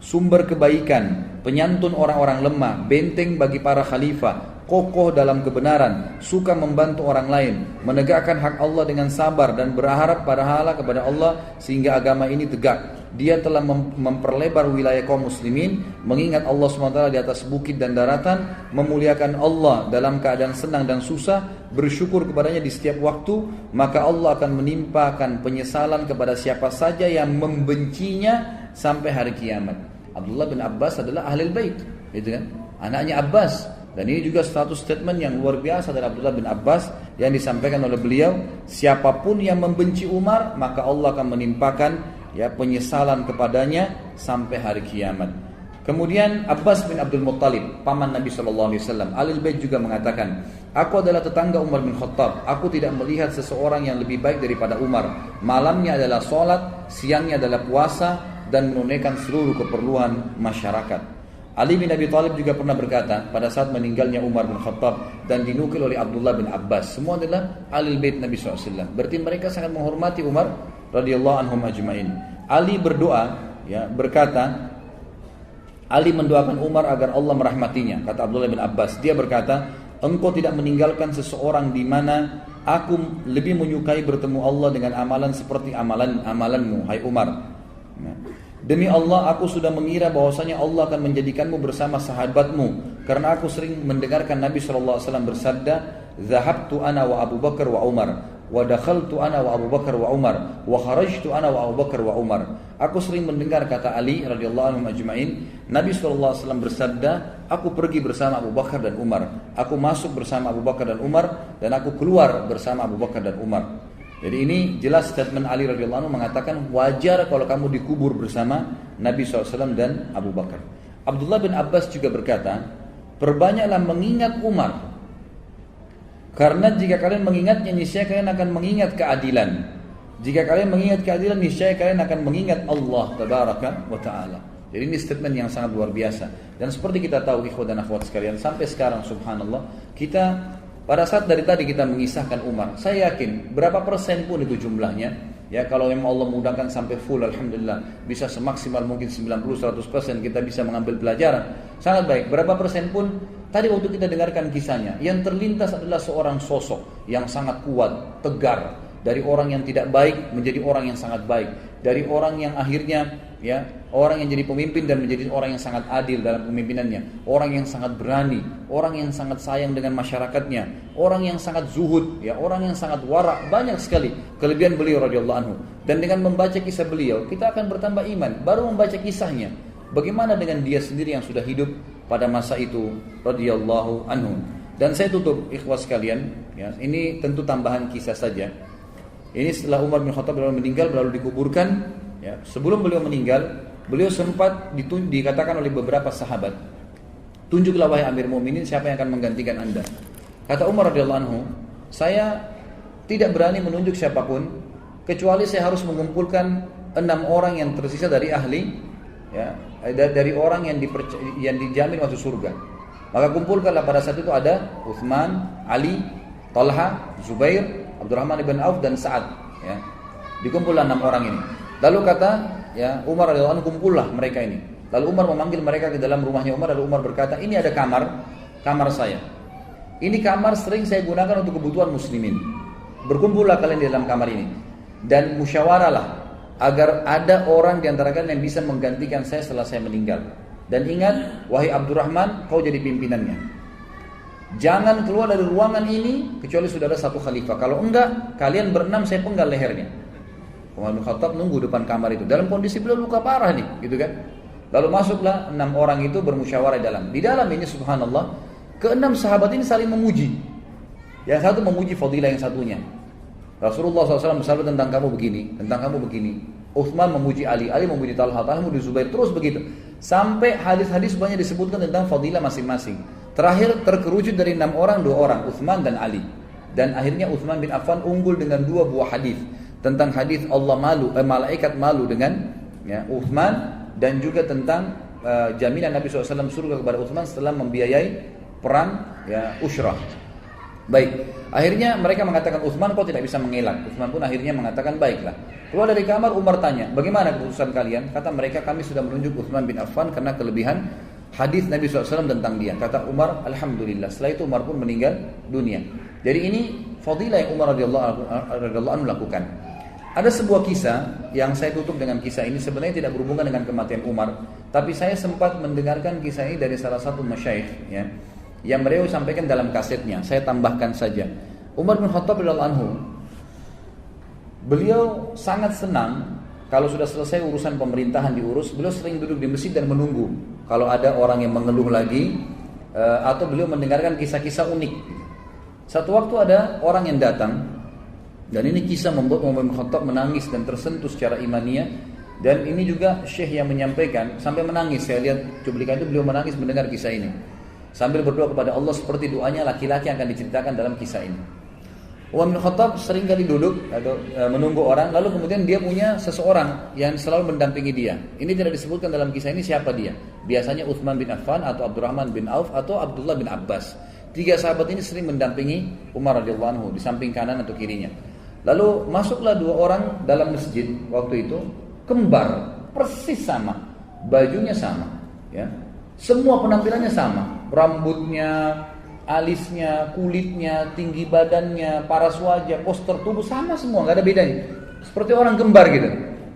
sumber kebaikan, penyantun orang-orang lemah, benteng bagi para khalifah, kokoh dalam kebenaran, suka membantu orang lain, menegakkan hak Allah dengan sabar dan berharap pahala kepada Allah sehingga agama ini tegak. Dia telah memperlebar wilayah kaum muslimin, mengingat Allah SWT di atas bukit dan daratan, memuliakan Allah dalam keadaan senang dan susah, bersyukur kepadanya di setiap waktu, maka Allah akan menimpakan penyesalan kepada siapa saja yang membencinya sampai hari kiamat. Abdullah bin Abbas adalah ahlul bait, gitu kan? Anaknya Abbas. Dan ini juga satu statement yang luar biasa dari Abdullah bin Abbas yang disampaikan oleh beliau, siapapun yang membenci Umar, maka Allah akan menimpakan ya penyesalan kepadanya sampai hari kiamat. Kemudian Abbas bin Abdul Muttalib, paman Nabi SAW, Ahlul Bait juga mengatakan, aku adalah tetangga Umar bin Khattab, aku tidak melihat seseorang yang lebih baik daripada Umar. Malamnya adalah sholat, siangnya adalah puasa, dan menunaikan seluruh keperluan masyarakat. Ali bin Abi Thalib juga pernah berkata pada saat meninggalnya Umar bin Khattab, dan dinukil oleh Abdullah bin Abbas, semua adalah Ahlul Bait Nabi SAW. Berarti mereka sangat menghormati Umar radhiyallahu anhum ajma'in. Ali berdoa, ya, berkata, Ali mendoakan Umar agar Allah merahmatinya. Kata Abdullah bin Abbas, dia berkata, engkau tidak meninggalkan seseorang di mana aku lebih menyukai bertemu Allah dengan amalan seperti amalanmu, hai Umar. Nah, demi Allah, aku sudah mengira bahwasanya Allah akan menjadikanmu bersama sahabatmu, karena aku sering mendengarkan Nabi SAW bersabda, "Zahabtu ana wa Abu Bakar wa Umar, wa dakhaltu ana wa Abu Bakar wa Umar, wa kharajtu ana wa Abu Bakar wa Umar." Aku sering mendengar, kata Ali radhiyallahu anhu ajma'in, Nabi SAW bersabda, aku pergi bersama Abu Bakar dan Umar, aku masuk bersama Abu Bakar dan Umar, dan aku keluar bersama Abu Bakar dan Umar. Jadi ini jelas statement Ali radhiyallahu anhu mengatakan wajar kalau kamu dikubur bersama Nabi SAW dan Abu Bakar. Abdullah bin Abbas juga berkata, perbanyaklah mengingat Umar, karena jika kalian mengingatnya, niscaya kalian akan mengingat keadilan. Jika kalian mengingat keadilan, niscaya kalian akan mengingat Allah tabaraka wa ta'ala. Jadi ini statement yang sangat luar biasa. Dan seperti kita tahu ikhwah dan akhwat sekalian, sampai sekarang subhanallah, kita pada saat dari tadi kita mengisahkan Umar, saya yakin berapa persen pun itu jumlahnya, ya kalau memang Allah mudahkan sampai full, alhamdulillah, bisa semaksimal mungkin 90-100% kita bisa mengambil pelajaran, sangat baik. Berapa persen pun tadi waktu kita dengarkan kisahnya, yang terlintas adalah seorang sosok yang sangat kuat, tegar, dari orang yang tidak baik menjadi orang yang sangat baik, dari orang yang akhirnya ya orang yang jadi pemimpin dan menjadi orang yang sangat adil dalam kepemimpinannya, orang yang sangat berani, orang yang sangat sayang dengan masyarakatnya, orang yang sangat zuhud, ya, orang yang sangat wara', banyak sekali kelebihan beliau radhiyallahu anhu. Dan dengan membaca kisah beliau, kita akan bertambah iman. Baru membaca kisahnya, bagaimana dengan dia sendiri yang sudah hidup pada masa itu radhiyallahu anhu. Dan saya tutup ikhwas sekalian, ya, ini tentu tambahan kisah saja. Ini setelah Umar bin Khattab meninggal lalu dikuburkan, ya. Sebelum beliau meninggal, beliau sempat dikatakan oleh beberapa sahabat, tunjuklah wahai Amir Mu'minin siapa yang akan menggantikan Anda. Kata Umar radhiyallahu anhu, saya tidak berani menunjuk siapapun kecuali saya harus mengumpulkan 6 orang yang tersisa dari ahli, ya, dari orang yang dijamin masuk surga. Maka kumpulkanlah pada saat itu ada Utsman, Ali, Talha, Zubair, Abdurrahman ibn Auf dan Sa'ad, ya. Dikumpullah 6 orang ini. Lalu kata, ya, Umar radhiyallahu anhu, kumpullah mereka ini. Lalu Umar memanggil mereka ke dalam rumahnya Umar. Lalu Umar berkata, ini ada kamar saya. Ini kamar sering saya gunakan untuk kebutuhan muslimin. Berkumpullah kalian di dalam kamar ini dan musyawarahlah agar ada orang di antara kalian yang bisa menggantikan saya setelah saya meninggal. Dan ingat, wahai Abdurrahman, kau jadi pimpinannya. Jangan keluar dari ruangan ini kecuali sudah ada satu khalifah. Kalau enggak, kalian berenam saya penggal lehernya. Umar bin Khattab nunggu depan kamar itu dalam kondisi beliau luka parah nih, gitu kan. Lalu masuklah 6 orang itu bermusyawarah dalam. Di dalam ini subhanallah, ke-6 sahabat ini saling memuji. Yang satu memuji fadilah yang satunya. Rasulullah SAW bersabda tentang kamu begini, tentang kamu begini. Utsman memuji Ali, Ali memuji Talha, Talha memuji Zubair, terus begitu. Sampai hadis-hadis banyak disebutkan tentang fadilah masing-masing. Terakhir terkerucut dari 6 orang, 2 orang, Utsman dan Ali. Dan akhirnya Utsman bin Affan unggul dengan 2 buah hadis. Tentang hadis Allah malaikat malu dengan, ya, Utsman, dan juga tentang jaminan Nabi SAW surga kepada Utsman setelah membiayai perang, ya, Ushrah. Baik, akhirnya mereka mengatakan Utsman kau tidak bisa mengelak. Utsman pun akhirnya mengatakan baiklah. Keluar dari kamar, Umar tanya, bagaimana keputusan kalian? Kata mereka, kami sudah menunjuk Utsman bin Affan karena kelebihan hadis Nabi SAW tentang dia. Kata Umar, alhamdulillah. Setelah itu Umar pun meninggal dunia. Jadi ini fadilah yang Umar radhiyallahu anhu lakukan. Ada sebuah kisah yang saya tutup dengan kisah ini, sebenarnya tidak berhubungan dengan kematian Umar, tapi saya sempat mendengarkan kisah ini dari salah satu masyayikh, ya, yang beliau sampaikan dalam kasetnya. Saya tambahkan saja. Umar bin Khattab radhiyallahu anhu, beliau sangat senang kalau sudah selesai urusan pemerintahan diurus, beliau sering duduk di masjid dan menunggu kalau ada orang yang mengeluh lagi, atau beliau mendengarkan kisah-kisah unik. Satu waktu ada orang yang datang, dan ini kisah membuat Umar bin Khattab menangis dan tersentuh secara imaniyah. Dan ini juga syekh yang menyampaikan sampai menangis. Saya lihat cuplikan itu, beliau menangis mendengar kisah ini sambil berdoa kepada Allah seperti doanya laki-laki yang akan diceritakan dalam kisah ini. Umar bin Khattab sering kali duduk atau menunggu orang, lalu kemudian dia punya seseorang yang selalu mendampingi dia. Ini tidak disebutkan dalam kisah ini siapa dia. Biasanya Utsman bin Affan atau Abdurrahman bin Auf atau Abdullah bin Abbas. 3 sahabat ini sering mendampingi Umar radhiyallahu anhu di samping kanan atau kirinya. Lalu masuklah 2 orang dalam masjid waktu itu, kembar, persis sama, bajunya sama, ya. Semua penampilannya sama, rambutnya, alisnya, kulitnya, tinggi badannya, paras wajah, postur tubuh sama semua, nggak ada bedanya. Seperti orang kembar gitu.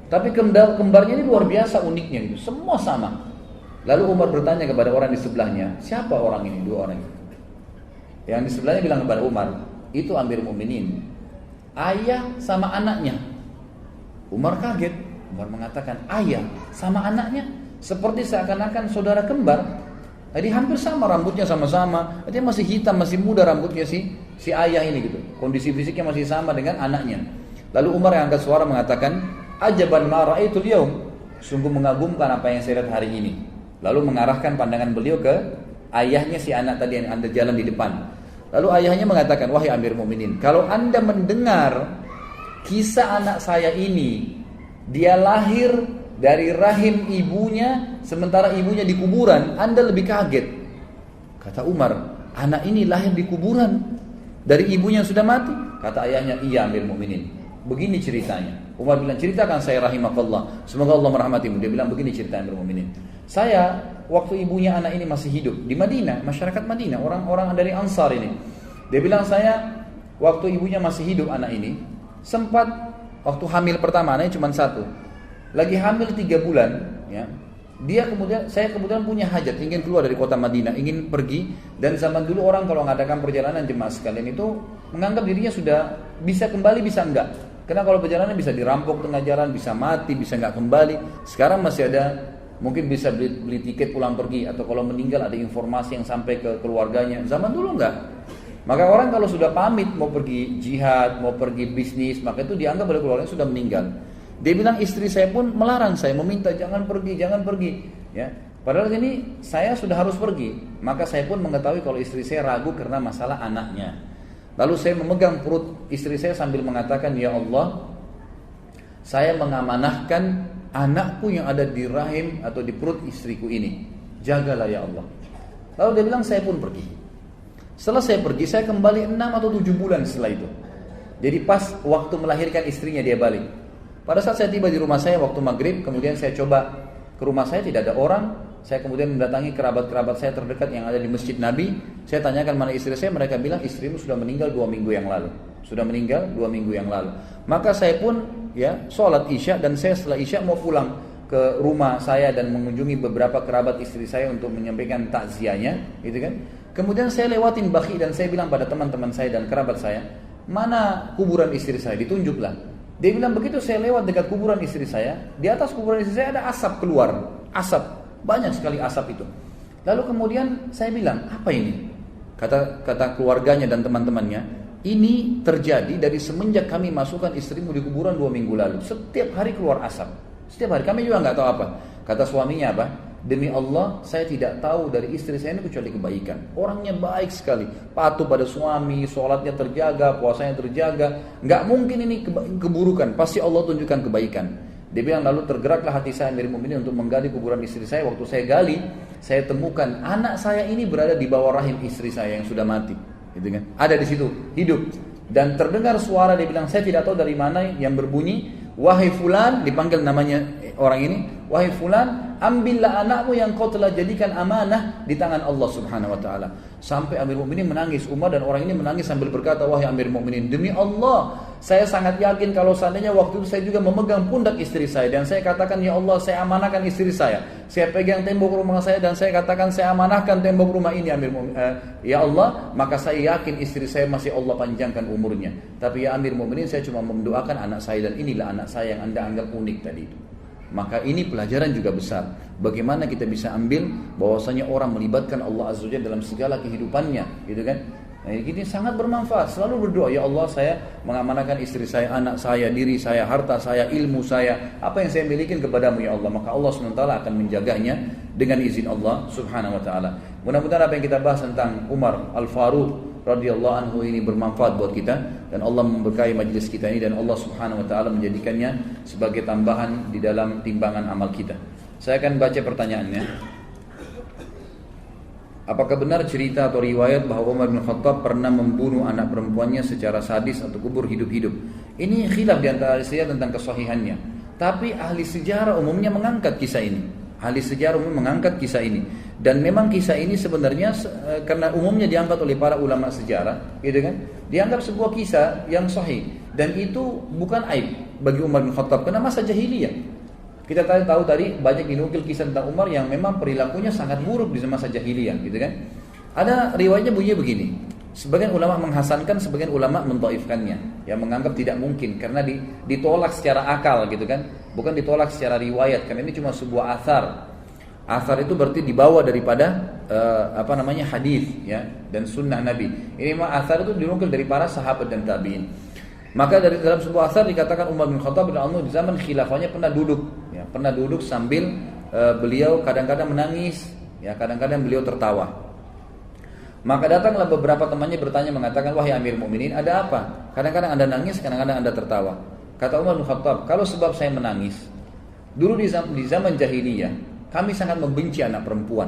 Tapi kembarnya ini luar biasa uniknya gitu, semua sama. Lalu Umar bertanya kepada orang di sebelahnya, siapa orang ini, 2 orang ini? Yang di sebelahnya bilang kepada Umar, itu Amir Mu'minin, ayah sama anaknya. Umar kaget. Umar mengatakan, ayah sama anaknya, seperti seakan-akan saudara kembar. Jadi hampir sama, rambutnya sama-sama. Dia masih hitam, masih muda rambutnya si ayah ini gitu. Kondisi fisiknya masih sama dengan anaknya. Lalu Umar yang angkat suara mengatakan, ajaban ma ra'aitul yaum, sungguh mengagumkan apa yang saya lihat hari ini. Lalu mengarahkan pandangan beliau ke ayahnya si anak tadi yang ada jalan di depan. Lalu ayahnya mengatakan, wahai Amir Mu'minin, kalau anda mendengar kisah anak saya ini, dia lahir dari rahim ibunya, sementara ibunya di kuburan, anda lebih kaget. Kata Umar, anak ini lahir di kuburan dari ibunya yang sudah mati? Kata ayahnya, iya Amir Mu'minin, begini ceritanya. Umar bilang, ceritakan saya rahimakallah, semoga Allah merahmatimu. Dia bilang, begini cerita Amir Mu'minin, saya waktu ibunya anak ini masih hidup di Madinah, masyarakat Madinah, orang-orang dari Ansar ini. Dia bilang, saya waktu ibunya masih hidup anak ini, sempat waktu hamil pertama, anaknya cuma 1, lagi hamil 3 bulan, ya. Saya kemudian punya hajat, ingin keluar dari kota Madinah, ingin pergi. Dan zaman dulu orang kalau mengadakan perjalanan jemaah sekalian itu menganggap dirinya sudah bisa kembali, bisa enggak. Karena kalau perjalanan bisa dirampok tengah jalan, bisa mati, bisa enggak kembali. Sekarang masih ada, mungkin bisa beli tiket pulang pergi, atau kalau meninggal ada informasi yang sampai ke keluarganya. Zaman dulu enggak. Maka orang kalau sudah pamit mau pergi jihad, mau pergi bisnis, maka itu dianggap oleh keluarganya sudah meninggal. Dia bilang istri saya pun melarang saya, meminta jangan pergi, ya. Padahal ini saya sudah harus pergi. Maka saya pun mengetahui kalau istri saya ragu karena masalah anaknya. Lalu saya memegang perut istri saya sambil mengatakan, ya Allah, saya mengamanahkan anakku yang ada di rahim atau di perut istriku ini. Jagalah ya Allah. Lalu dia bilang saya pun pergi. Setelah saya pergi, saya kembali 6 atau 7 bulan setelah itu. Jadi pas waktu melahirkan istrinya dia balik. Pada saat saya tiba di rumah saya waktu maghrib, kemudian saya coba ke rumah saya, tidak ada orang. Saya kemudian mendatangi kerabat-kerabat saya terdekat yang ada di Masjid Nabi. Saya tanyakan mana istri saya, mereka bilang istrimu sudah meninggal 2 minggu yang lalu. Sudah meninggal 2 minggu yang lalu. Maka saya pun ya sholat isya, dan saya setelah isya mau pulang ke rumah saya dan mengunjungi beberapa kerabat istri saya untuk menyampaikan takziahnya, gitu kan. Kemudian saya lewatin Baqi dan saya bilang pada teman-teman saya dan kerabat saya, mana kuburan istri saya? Ditunjuklah. Dia bilang begitu saya lewat dekat kuburan istri saya, di atas kuburan istri saya ada asap keluar, asap, banyak sekali asap itu. Lalu kemudian saya bilang, apa ini? Kata keluarganya dan teman-temannya, ini terjadi dari semenjak kami masukkan istrimu di kuburan 2 minggu lalu. Setiap hari keluar asap, setiap hari. Kami juga nggak tahu apa. Kata suaminya apa? Demi Allah, saya tidak tahu dari istri saya ini kecuali kebaikan. Orangnya baik sekali, patuh pada suami, sholatnya terjaga, puasanya terjaga. Nggak mungkin ini keburukan, pasti Allah tunjukkan kebaikan. Dia bilang lalu tergeraklah hati saya Amirul Mukminin untuk menggali kuburan istri saya. Waktu saya gali, saya temukan anak saya ini berada di bawah rahim istri saya yang sudah mati. Gitu kan? Ada di situ, hidup. Dan terdengar suara, dia bilang saya tidak tahu dari mana yang berbunyi, wahai fulan, dipanggil namanya orang ini, wahai fulan, ambillah anakmu yang kau telah jadikan amanah di tangan Allah Subhanahu wa taala. Sampai Amirul Mukminin menangis, Umar dan orang ini menangis sambil berkata, wahai Amirul Mukminin, demi Allah, saya sangat yakin kalau seandainya waktu itu saya juga memegang pundak istri saya dan saya katakan, ya Allah, saya amanahkan istri saya. Saya pegang tembok rumah saya dan saya katakan saya amanahkan tembok rumah ini, ya Allah, maka saya yakin istri saya masih Allah panjangkan umurnya. Tapi ya Amirul Mukminin, saya cuma mendoakan anak saya dan inilah anak saya yang Anda anggap unik tadi itu. Maka ini pelajaran juga besar. Bagaimana kita bisa ambil bahwasanya orang melibatkan Allah Azza wa Jalla dalam segala kehidupannya, gitu kan? Nah, ini sangat bermanfaat. Selalu berdoa, ya Allah, saya mengamanahkan istri saya, anak saya, diri saya, harta saya, ilmu saya, apa yang saya miliki kepadamu ya Allah. Maka Allah SWT akan menjaganya dengan izin Allah Subhanahu wa taala. Mudah-mudahan apa yang kita bahas tentang Umar Al-Faruq radhiyallahu anhu ini bermanfaat buat kita, dan Allah memberkahi majlis kita ini, dan Allah Subhanahu wa taala menjadikannya sebagai tambahan di dalam timbangan amal kita. Saya akan baca pertanyaannya. Apakah benar cerita atau riwayat bahwa Umar bin Khattab pernah membunuh anak perempuannya secara sadis atau kubur hidup-hidup? Ini khilaf di antara ahli sejarah tentang kesahihannya. Tapi ahli sejarah umumnya mengangkat kisah ini. Ahli sejarah umum mengangkat kisah ini. Dan memang kisah ini sebenarnya karena umumnya diangkat oleh para ulama sejarah, gitu kan? Dianggap sebuah kisah yang sahih, dan itu bukan aib bagi Umar bin Khattab karena masa jahiliyah. Kita tahu tadi banyak dinukil kisah tentang Umar yang memang perilakunya sangat buruk di masa jahiliyah, gitu kan? Ada riwayatnya bunyinya begini. Sebagian ulama menghasankan, sebagian ulama mentaifkannya, yang menganggap tidak mungkin karena ditolak secara akal, gitu kan? Bukan ditolak secara riwayat, karena ini cuma sebuah athar. Athar itu berarti dibawa daripada hadis, ya, dan sunnah Nabi. Ini mah athar itu dinukil dari para sahabat dan tabiin. Maka dari dalam sebuah athar dikatakan Umar bin Khattab radhiyallahu anhu di zaman khilafahnya pernah duduk sambil beliau kadang-kadang menangis, ya, kadang-kadang beliau tertawa. Maka datanglah beberapa temannya bertanya mengatakan, wahai Amirul Mukminin, ada apa? Kadang-kadang Anda nangis, kadang-kadang Anda tertawa. Kata Umar bin Khattab, kalau sebab saya menangis, dulu di zaman jahiliyah kami sangat membenci anak perempuan,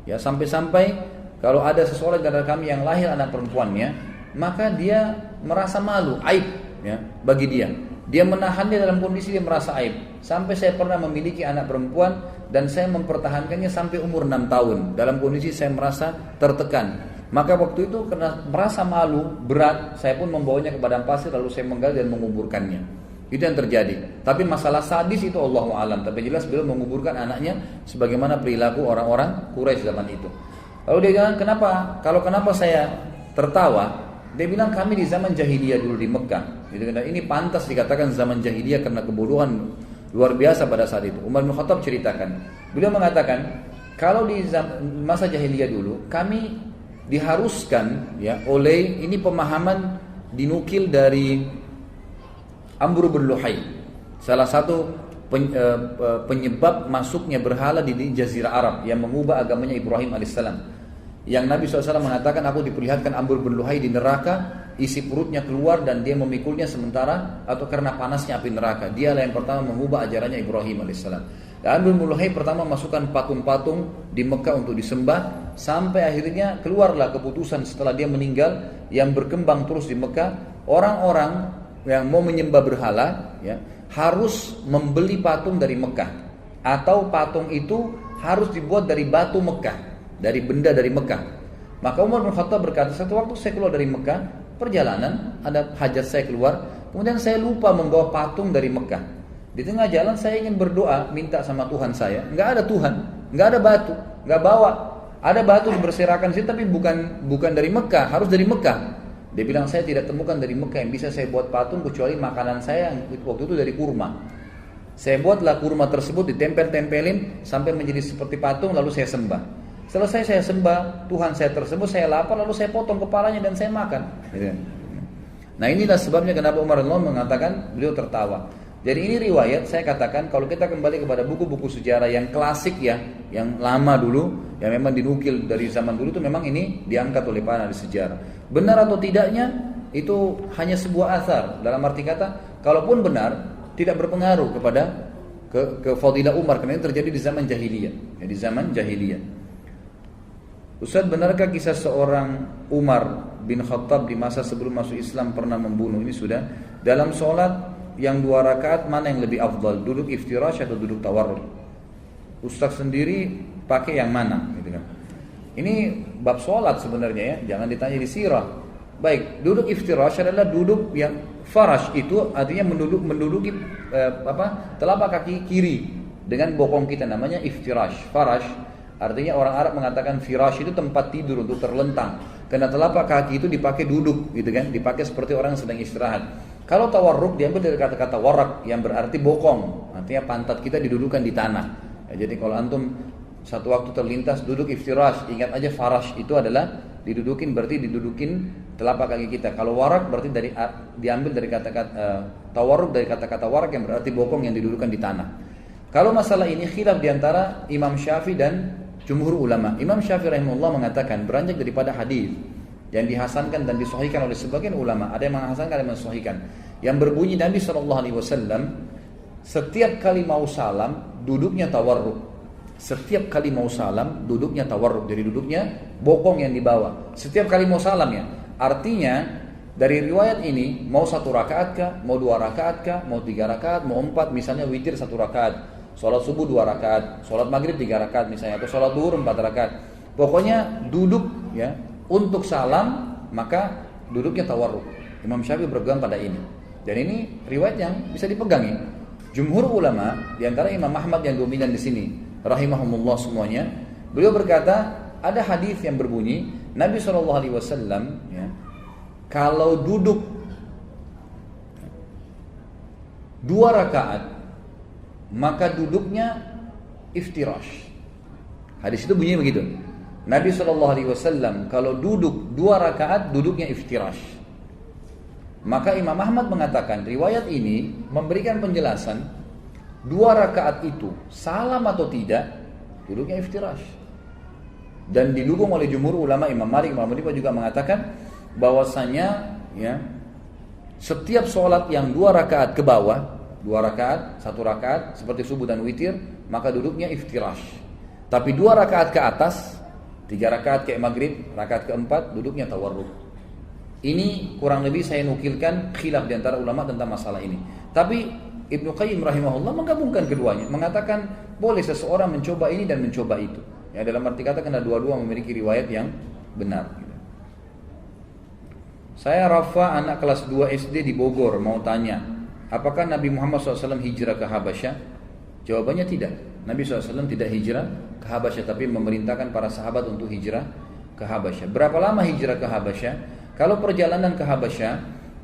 ya, sampai-sampai kalau ada seseorang dari kami yang lahir anak perempuannya, maka dia merasa malu, aib, ya, bagi dia. Dia menahannya dalam kondisi dia merasa aib. Sampai saya pernah memiliki anak perempuan dan saya mempertahankannya sampai umur 6 tahun dalam kondisi saya merasa tertekan. Maka waktu itu karena merasa malu, berat, saya pun membawanya ke padang pasir lalu saya menggali dan menguburkannya. Itu yang terjadi. Tapi masalah sadis itu Allahu a'lam. Tapi jelas beliau menguburkan anaknya sebagaimana perilaku orang-orang Quraisy zaman itu. Lalu dia bilang, kenapa saya tertawa? Dia bilang, kami di zaman jahiliyah dulu di Mekah. Gitu, dan ini pantas dikatakan zaman jahiliyah karena kebodohan luar biasa pada saat itu. Umar bin Khattab ceritakan. Beliau mengatakan, kalau di masa jahiliyah dulu, kami diharuskan ya oleh ini pemahaman dinukil dari Amr bin Luhai, salah satu penyebab masuknya berhala di Jazirah Arab yang mengubah agamanya Ibrahim alaihissalam. Yang Nabi SAW mengatakan, aku diperlihatkan Amr bin Luhai di neraka, isi perutnya keluar dan dia memikulnya sementara atau karena panasnya api neraka. Dialah yang pertama mengubah ajarannya Ibrahim alaihissalam. Dan Amr bin Luhai pertama masukkan patung-patung di Mekah untuk disembah, sampai akhirnya keluarlah keputusan setelah dia meninggal yang berkembang terus di Mekah, orang-orang yang mau menyembah berhala ya harus membeli patung dari Mekah, atau patung itu harus dibuat dari batu Mekah, dari benda dari Mekah. Maka Umar bin Khattab berkata, satu waktu saya keluar dari Mekah, perjalanan, ada hajat saya keluar, kemudian saya lupa membawa patung dari Mekah. Di tengah jalan saya ingin berdoa, minta sama Tuhan saya, nggak ada Tuhan, nggak ada batu, nggak bawa. Ada batu berserakan sih, tapi bukan dari Mekah, harus dari Mekah. Dia bilang, saya tidak temukan dari Mekah yang bisa saya buat patung kecuali makanan saya yang waktu itu dari kurma. Saya buatlah kurma tersebut, ditempel-tempelin sampai menjadi seperti patung, lalu saya sembah. Selesai saya sembah, Tuhan saya tersebut, saya lapar, lalu saya potong kepalanya dan saya makan. Nah inilah sebabnya kenapa Umar bin Khattab mengatakan beliau tertawa. Jadi ini riwayat, saya katakan kalau kita kembali kepada buku-buku sejarah yang klasik ya, yang lama dulu, yang memang dinukil dari zaman dulu, itu memang ini diangkat oleh para ahli sejarah. Benar atau tidaknya itu hanya sebuah asar. Dalam arti kata, kalaupun benar, tidak berpengaruh kepada kefadilah Umar, karena ini terjadi di zaman jahiliyah. Ya, di zaman jahiliyah. Ustaz, benarkah kisah seorang Umar bin Khattab di masa sebelum masuk Islam pernah membunuh? Ini sudah. Dalam sholat yang 2 rakaat mana yang lebih afdal? Duduk iftirash atau duduk tawarruk? Ustaz sendiri pakai yang mana? Gitu kan. Ini bab sholat sebenarnya ya, jangan ditanya di sirah. Baik, duduk iftirash adalah duduk yang farash, itu artinya menduduki telapak kaki kiri dengan bokong kita, namanya iftirash. Farash artinya orang Arab mengatakan firash itu tempat tidur untuk terlentang, karena telapak kaki itu dipakai duduk gitu kan, dipakai seperti orang yang sedang istirahat. Kalau tawarruk diambil dari kata-kata warak yang berarti bokong, artinya pantat kita didudukan di tanah. Ya, jadi kalau antum satu waktu terlintas duduk iftirash, ingat aja farash itu adalah didudukin, berarti didudukin telapak kaki kita. Kalau warak berarti diambil dari kata-kata tawarruk dari kata-kata warak yang berarti bokong yang didudukan di tanah. Kalau masalah ini khilaf diantara Imam Syafi'i dan jumhur ulama. Imam Syafi'i rahimahullah mengatakan beranjak daripada hadis yang dihasankan dan disahihkan oleh sebagian ulama. Ada yang menghasankan, ada yang mensahihkan. Yang berbunyi Nabi SAW setiap kali mau salam duduknya tawarruk. Setiap kali mau salam duduknya tawarruk. Jadi duduknya bokong yang dibawa. Setiap kali mau salam ya. Artinya dari riwayat ini mau 1 rakaat kah, mau 2 rakaat kah, mau 3 rakaat, mau 4, misalnya witir 1 rakaat. Sholat subuh 2 rakaat, sholat maghrib 3 rakaat misalnya, atau sholat duhur 4 rakaat. Pokoknya duduk ya untuk salam, maka duduknya tawarruk. Imam Syafi'i berpegang pada ini. Dan ini riwayat yang bisa dipegangi. Jumhur ulama, diantara Imam Ahmad yang dominan di sini, rahimahumullah semuanya, beliau berkata ada hadis yang berbunyi Nabi SAW ya, kalau duduk 2 rakaat maka duduknya iftirash. Hadis itu bunyinya begitu. Nabi SAW kalau duduk 2 rakaat duduknya iftirash. Maka Imam Ahmad mengatakan riwayat ini memberikan penjelasan 2 rakaat itu salam atau tidak duduknya iftirash. Dan didukung oleh jumhur ulama, Imam Malik, Imam Abu juga mengatakan bahwasanya ya setiap sholat yang 2 rakaat ke bawah, 2 rakaat, 1 rakaat seperti subuh dan witir, maka duduknya iftirash. Tapi 2 rakaat ke atas, 3 rakaat kayak maghrib, rakaat keempat duduknya tawarruk. Ini kurang lebih saya nukilkan khilaf di antara ulama tentang masalah ini. Tapi Ibnu Qayyim rahimahullah menggabungkan keduanya, mengatakan boleh seseorang mencoba ini dan mencoba itu. Ya, dalam arti kata karena dua-dua memiliki riwayat yang benar. Saya Rafa, anak kelas 2 SD di Bogor, mau tanya, apakah Nabi Muhammad SAW hijrah ke Habasyah? Jawabannya tidak. Nabi SAW tidak hijrah ke Habasyah, tapi memerintahkan para sahabat untuk hijrah ke Habasyah. Berapa lama hijrah ke Habasyah? Kalau perjalanan ke Habasyah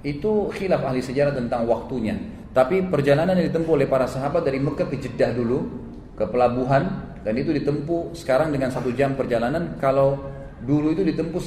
itu khilaf ahli sejarah tentang waktunya. Tapi perjalanan yang ditempuh oleh para sahabat dari Mekah ke Jeddah dulu, ke pelabuhan, dan itu ditempuh sekarang dengan 1 jam perjalanan. Kalau dulu itu ditempuh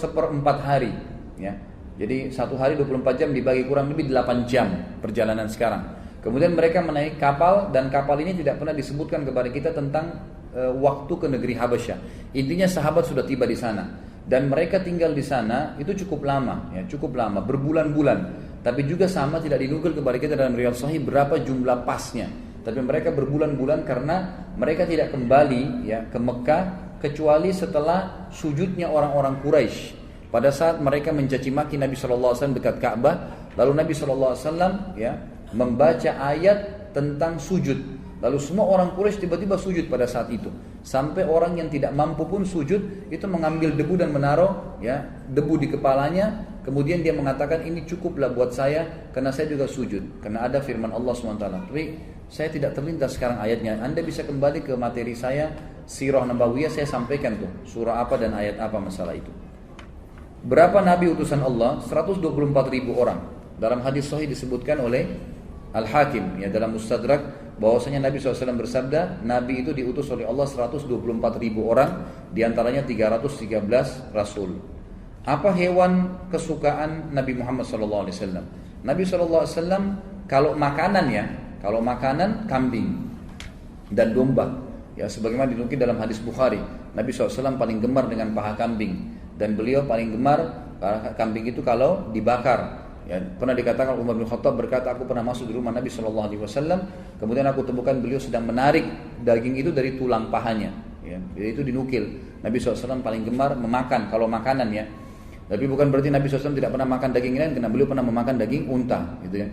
seperempat hari, ya. Jadi 1 hari 24 jam dibagi kurang lebih 8 jam perjalanan sekarang. Kemudian mereka menaik kapal, dan kapal ini tidak pernah disebutkan kepada kita tentang waktu ke negeri Habasyah. Intinya sahabat sudah tiba di sana, dan mereka tinggal di sana itu cukup lama, ya, cukup lama, berbulan-bulan. Tapi juga sama tidak dinukil kepada kita dalam riwayat sahih berapa jumlah pasnya. Tapi mereka berbulan-bulan karena mereka tidak kembali, ya, ke Mekah kecuali setelah sujudnya orang-orang Quraisy. Pada saat mereka mencaci maki Nabi SAW dekat Ka'bah, lalu Nabi SAW, ya, membaca ayat tentang sujud. Lalu semua orang Quraisy tiba-tiba sujud pada saat itu. Sampai orang yang tidak mampu pun sujud, itu mengambil debu dan menaruh, ya, debu di kepalanya. Kemudian dia mengatakan, ini cukuplah buat saya karena saya juga sujud. Karena ada firman Allah SWT. Tapi saya tidak terlintas sekarang ayatnya. Anda bisa kembali ke materi saya, Sirah Nabawiyah, saya sampaikan tuh surah apa dan ayat apa masalah itu. Berapa nabi utusan Allah? 124.000 orang. Dalam hadis sahih disebutkan oleh Al-Hakim, ya, dalam Mustadrak, bahwasanya Nabi SAW bersabda, Nabi itu diutus oleh Allah 124.000 orang, diantaranya 313 Rasul. Apa hewan kesukaan Nabi Muhammad SAW? Nabi SAW kalau makanan, ya, kalau makanan kambing dan domba, ya, sebagaimana dinukil dalam hadis Bukhari, Nabi SAW paling gemar dengan paha kambing, dan beliau paling gemar paha kambing itu kalau dibakar. Ya, pernah dikatakan Umar bin Khattab berkata, aku pernah masuk di rumah Nabi SAW, kemudian aku temukan beliau sedang menarik daging itu dari tulang pahanya. Ya, jadi itu dinukil. Nabi SAW paling gemar memakan kalau makanan, ya. Tapi bukan berarti Nabi SAW tidak pernah makan daging lain, karena beliau pernah memakan daging unta, gitu ya.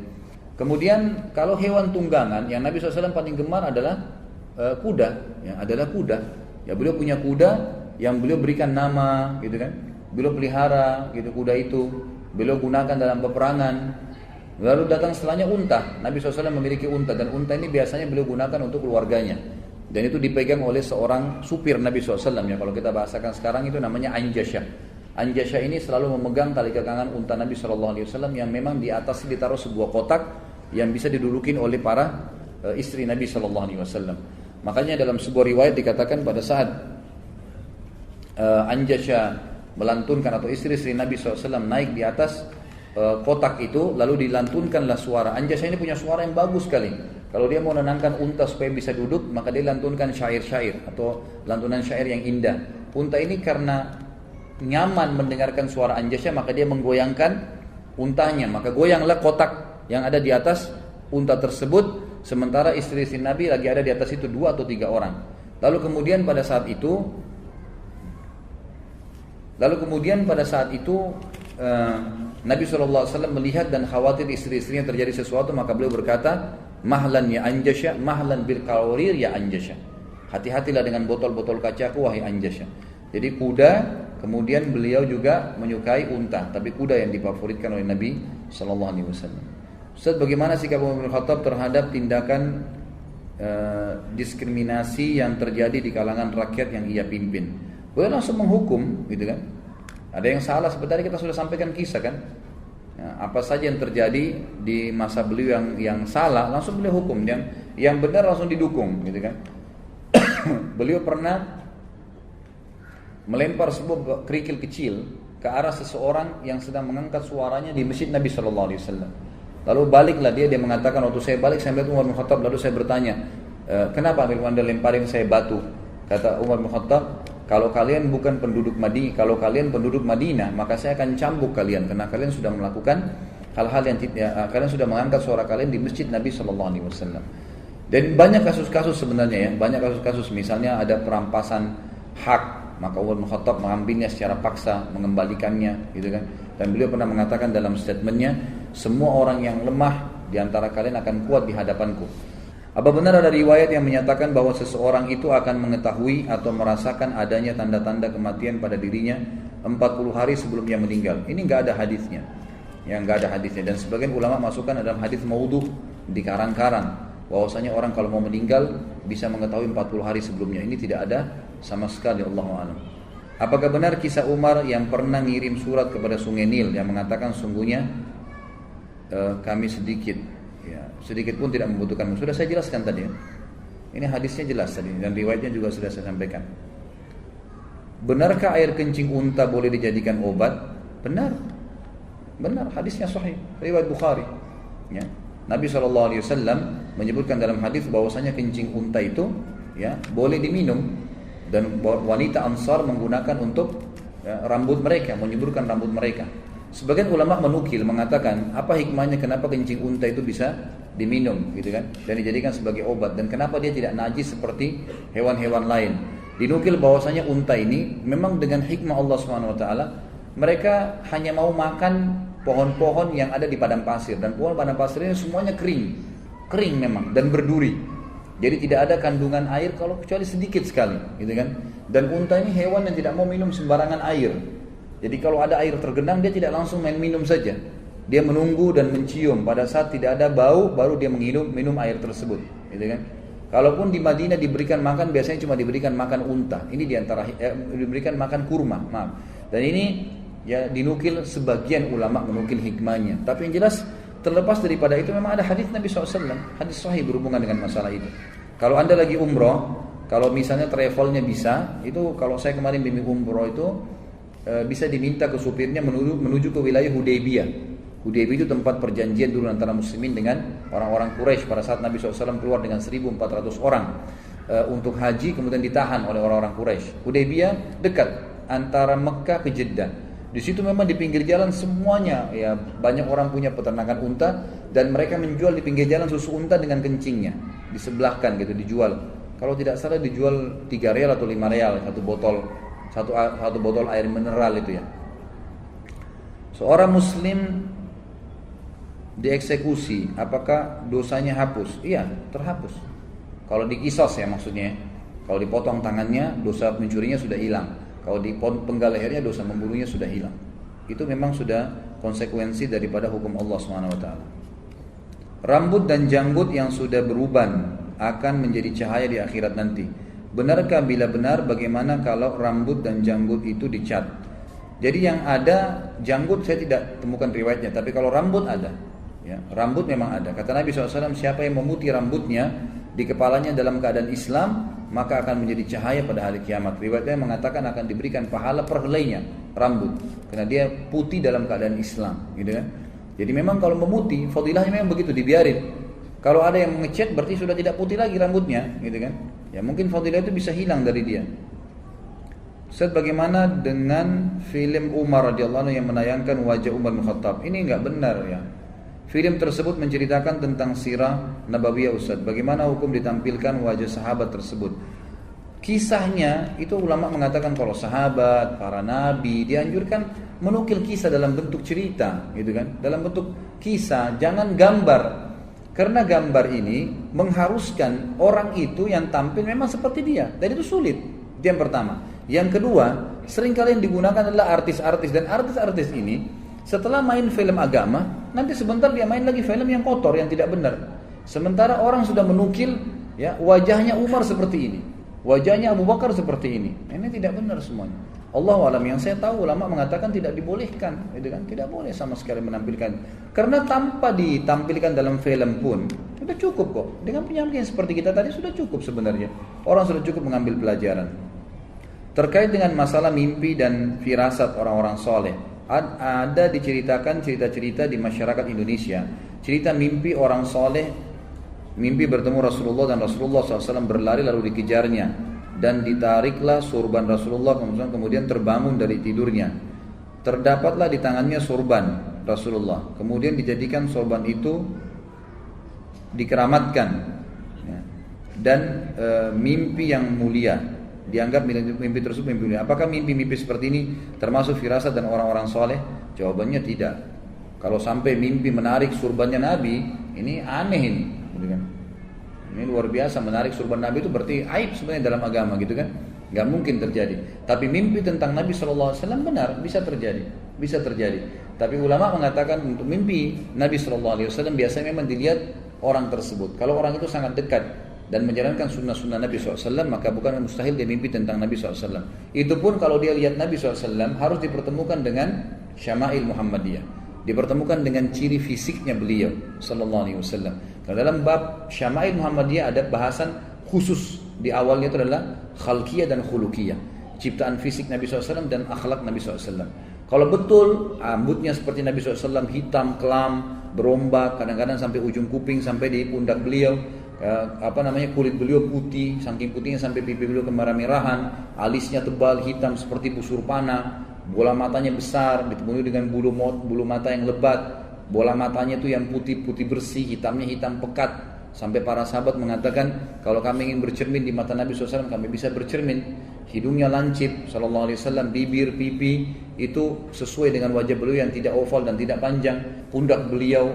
Kemudian kalau hewan tunggangan yang Nabi SAW paling gemar adalah kuda, ya, adalah kuda. Ya, beliau punya kuda yang beliau berikan nama, gitu kan. Beliau pelihara, gitu, kuda itu. Beliau gunakan dalam peperangan. Lalu datang setelahnya unta. Nabi SAW memiliki unta, dan unta ini biasanya beliau gunakan untuk keluarganya. Dan itu dipegang oleh seorang supir Nabi SAW, ya. Kalau kita bahasakan sekarang itu namanya Anjasyah. Anjasyah ini selalu memegang tali kekangan unta Nabi SAW, yang memang di atas ditaruh sebuah kotak yang bisa didudukin oleh para istri Nabi SAW. Makanya dalam sebuah riwayat dikatakan pada saat Anjasyah melantunkan, atau istri-istri Nabi SAW naik di atas kotak itu, lalu dilantunkanlah suara. Anjasyah ini punya suara yang bagus sekali. Kalau dia mau menenangkan unta supaya bisa duduk, maka dia lantunkan syair-syair atau lantunan syair yang indah. Unta ini karena nyaman mendengarkan suara Anjasyah, maka dia menggoyangkan untanya, maka goyanglah kotak yang ada di atas unta tersebut. Sementara istri-istri Nabi lagi ada di atas itu 2 atau 3 orang. Lalu kemudian pada saat itu Nabi SAW melihat dan khawatir istri-istrinya terjadi sesuatu, maka beliau berkata, mahlan ya Anjasyah, mahlan bil qawarir ya Anjasyah. Hati-hatilah dengan botol-botol kacaku wahai Anjasyah. Jadi kuda, kemudian beliau juga menyukai unta, tapi kuda yang difavoritkan oleh Nabi SAW. Ustaz, bagaimana sikap Umar bin Khattab terhadap tindakan diskriminasi yang terjadi di kalangan rakyat yang ia pimpin? Beliau langsung menghukum, gitu kan. Ada yang salah, seperti tadi kita sudah sampaikan kisah kan. Ya, apa saja yang terjadi di masa beliau yang salah, langsung beliau hukum. Yang benar langsung didukung, gitu kan. Beliau pernah melempar sebuah kerikil kecil ke arah seseorang yang sedang mengangkat suaranya di masjid Nabi SAW. Lalu baliklah dia mengatakan, waktu saya balik saya melihat Umar bin Khattab, lalu saya bertanya, kenapa Anda lemparin saya batu? Kata Umar bin Khattab, kalau kalian bukan penduduk Madinah, kalau kalian penduduk Madinah, maka saya akan cambuk kalian karena kalian sudah melakukan hal-hal yang kalian sudah mengangkat suara kalian di masjid Nabi SAW. Dan banyak kasus-kasus sebenarnya, ya, banyak kasus-kasus. Misalnya ada perampasan hak, maka Umar bin Khattab mengambilnya secara paksa, mengembalikannya, gitu kan. Dan beliau pernah mengatakan dalam statementnya, semua orang yang lemah di antara kalian akan kuat di hadapanku. Apa benar ada riwayat yang menyatakan bahwa seseorang itu akan mengetahui atau merasakan adanya tanda-tanda kematian pada dirinya 40 hari sebelum dia meninggal? Ini enggak ada hadisnya. yang nggak ada hadisnya. Dan sebagian ulama masukkan dalam hadis maudhu, dikarang-karang, bahwasanya orang kalau mau meninggal bisa mengetahui 40 hari sebelumnya. Ini tidak ada sama sekali, Allahu a'lam. Apakah benar kisah Umar yang pernah ngirim surat kepada Sungai Nil yang mengatakan sungguhnya kami sedikit, ya, sedikit pun tidak membutuhkan. Sudah saya jelaskan tadi ya. Ini hadisnya jelas tadi dan riwayatnya juga sudah saya sampaikan. Benarkah air kencing unta boleh dijadikan obat? Benar. Benar, hadisnya sahih, riwayat Bukhari. Ya. Nabi SAW menyebutkan dalam hadis bahwasanya kencing unta itu ya boleh diminum, dan wanita Ansar menggunakan untuk rambut mereka, menyuburkan rambut mereka. Sebagian ulama menukil mengatakan apa hikmahnya kenapa kencing unta itu bisa diminum gitu kan, dan dijadikan sebagai obat, dan kenapa dia tidak najis seperti hewan-hewan lain. Dinukil bahwasanya unta ini memang dengan hikmah Allah SWT, mereka hanya mau makan pohon-pohon yang ada di padang pasir, dan pohon padang pasir ini semuanya kering memang dan berduri. Jadi tidak ada kandungan air kalau kecuali sedikit sekali, gitu kan. Dan unta ini hewan yang tidak mau minum sembarangan air. Jadi kalau ada air tergenang dia tidak langsung main minum saja. Dia menunggu dan mencium, pada saat tidak ada bau baru dia minum air tersebut, gitu kan. Kalaupun di Madinah diberikan makan biasanya cuma diberikan makan unta. Ini diantara diberikan makan kurma, maaf. Dan ini ya dinukil sebagian ulama menukil hikmahnya. Tapi yang jelas terlepas daripada itu memang ada hadis Nabi SAW, hadis sahih berhubungan dengan masalah itu. Kalau anda lagi umroh, kalau misalnya travelnya bisa, itu kalau saya kemarin bimbing umroh itu bisa diminta ke supirnya menuju ke wilayah Hudaybiyah. Hudaybiyah itu tempat perjanjian dulu antara muslimin dengan orang-orang Quraisy pada saat Nabi SAW keluar dengan 1.400 orang untuk haji, kemudian ditahan oleh orang-orang Quraisy. Hudaybiyah dekat antara Mekah ke Jeddah. Di situ memang di pinggir jalan semuanya ya banyak orang punya peternakan unta, dan mereka menjual di pinggir jalan susu unta dengan kencingnya, disebelahkan gitu dijual. Kalau tidak salah dijual 3 real atau 5 real satu botol air mineral itu ya. Seorang muslim dieksekusi, apakah dosanya hapus? Iya, terhapus. Kalau dikisos ya maksudnya. Kalau dipotong tangannya, dosa mencurinya sudah hilang. Kalau dipenggal lehernya, dosa membunuhnya sudah hilang. Itu memang sudah konsekuensi daripada hukum Allah SWT. Rambut dan janggut yang sudah beruban akan menjadi cahaya di akhirat nanti. Benarkah? Bila benar, bagaimana kalau rambut dan janggut itu dicat? Jadi yang ada janggut saya tidak temukan riwayatnya, tapi kalau rambut ada. Ya, rambut memang ada. Kata Nabi SAW, siapa yang memutih rambutnya di kepalanya dalam keadaan Islam, maka akan menjadi cahaya pada hari kiamat. Riwayatnya mengatakan akan diberikan pahala per helainya rambut, karena dia putih dalam keadaan Islam, gitu kan. Jadi memang kalau memutih, fadilahnya memang begitu, dibiarin. Kalau ada yang mengecat berarti sudah tidak putih lagi rambutnya, gitu kan. Ya mungkin fadilah itu bisa hilang dari dia. Ustaz, bagaimana dengan film Umar radhiyallahu anhu yang menayangkan wajah Umar bin Khattab? Ini enggak benar ya. Film tersebut menceritakan tentang sirah Nabawiyah Ustaz. Bagaimana hukum ditampilkan wajah sahabat tersebut? Kisahnya itu ulama mengatakan kalau sahabat, para nabi dianjurkan menukil kisah dalam bentuk cerita, gitu kan? Dalam bentuk kisah, jangan gambar. Karena gambar ini mengharuskan orang itu yang tampil memang seperti dia, dan itu sulit. Itu yang pertama. Yang kedua, seringkali yang digunakan adalah artis-artis, dan artis-artis ini setelah main film agama, nanti sebentar dia main lagi film yang kotor, yang tidak benar. Sementara orang sudah menukil ya wajahnya Umar seperti ini, wajahnya Abu Bakar seperti ini. Ini tidak benar semuanya. Allahu a'lam, yang saya tahu ulama mengatakan tidak dibolehkan, gitu kan? Tidak boleh sama sekali menampilkan. Karena tanpa ditampilkan dalam film pun sudah cukup kok. Dengan penyampaian seperti kita tadi sudah cukup sebenarnya. Orang sudah cukup mengambil pelajaran. Terkait dengan masalah mimpi dan firasat orang-orang soleh, ada diceritakan cerita-cerita di masyarakat Indonesia. Cerita mimpi orang soleh, mimpi bertemu Rasulullah dan Rasulullah SAW berlari lalu dikejarnya. Dan ditariklah surban Rasulullah, kemudian terbangun dari tidurnya. Terdapatlah di tangannya surban Rasulullah. Kemudian dijadikan surban itu dikeramatkan ya. Dan mimpi yang mulia, dianggap mimpi tersebut mimpi mulia. Apakah mimpi-mimpi seperti ini termasuk firasat dan orang-orang soleh? Jawabannya tidak. Kalau sampai mimpi menarik surbannya Nabi, ini aneh ini, gitu kan? Ini luar biasa, menarik surban Nabi itu berarti aib sebenarnya dalam agama, gitu kan? Gak mungkin terjadi. Tapi mimpi tentang Nabi SAW benar, bisa terjadi. Tapi ulama mengatakan untuk mimpi Nabi SAW biasanya memang dilihat orang tersebut. Kalau orang itu sangat dekat dan menjalankan sunnah-sunnah Nabi SAW, maka bukan mustahil dia mimpi tentang Nabi SAW. Itu pun kalau dia lihat Nabi SAW harus dipertemukan dengan Syama'il Muhammadiyah, dipertemukan dengan ciri fisiknya beliau SAW. Karena dalam bab Syama'il Muhammadiyah ada bahasan khusus di awalnya, itu adalah khalqiyah dan khuluqiyah, ciptaan fisik Nabi SAW dan akhlak Nabi SAW. Kalau betul rambutnya seperti Nabi SAW, hitam, kelam, berombak, kadang-kadang sampai ujung kuping, sampai di pundak beliau, kulit beliau putih, saking putihnya sampai pipi beliau kemerah-merahan, alisnya tebal, hitam seperti busur panah, bola matanya besar, ditemui dengan bulu mata yang lebat, bola matanya itu yang putih-putih bersih, hitamnya hitam pekat. Sampai para sahabat mengatakan, kalau kami ingin bercermin di mata Nabi SAW, kami bisa bercermin. Hidungnya lancip SAW, bibir, pipi itu sesuai dengan wajah beliau yang tidak oval dan tidak panjang. Pundak beliau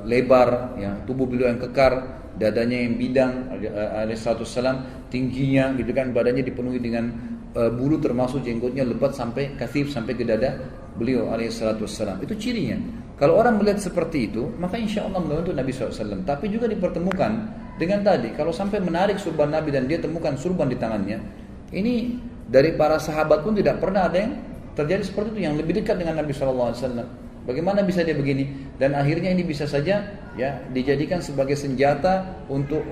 lebar, ya, tubuh beliau yang kekar, dadanya yang bidang alaihissalam, tingginya gitu kan, badannya dipenuhi dengan bulu, termasuk jenggotnya lebat sampai kathif, sampai ke dada beliau alaihissalam. Itu cirinya. Kalau orang melihat seperti itu, maka insya Allah membantu Nabi SAW. Tapi juga dipertemukan dengan tadi, kalau sampai menarik surban Nabi dan dia temukan surban di tangannya, ini dari para sahabat pun tidak pernah ada yang terjadi seperti itu, yang lebih dekat dengan Nabi SAW. Bagaimana bisa dia begini? Dan akhirnya ini bisa saja ya dijadikan sebagai senjata untuk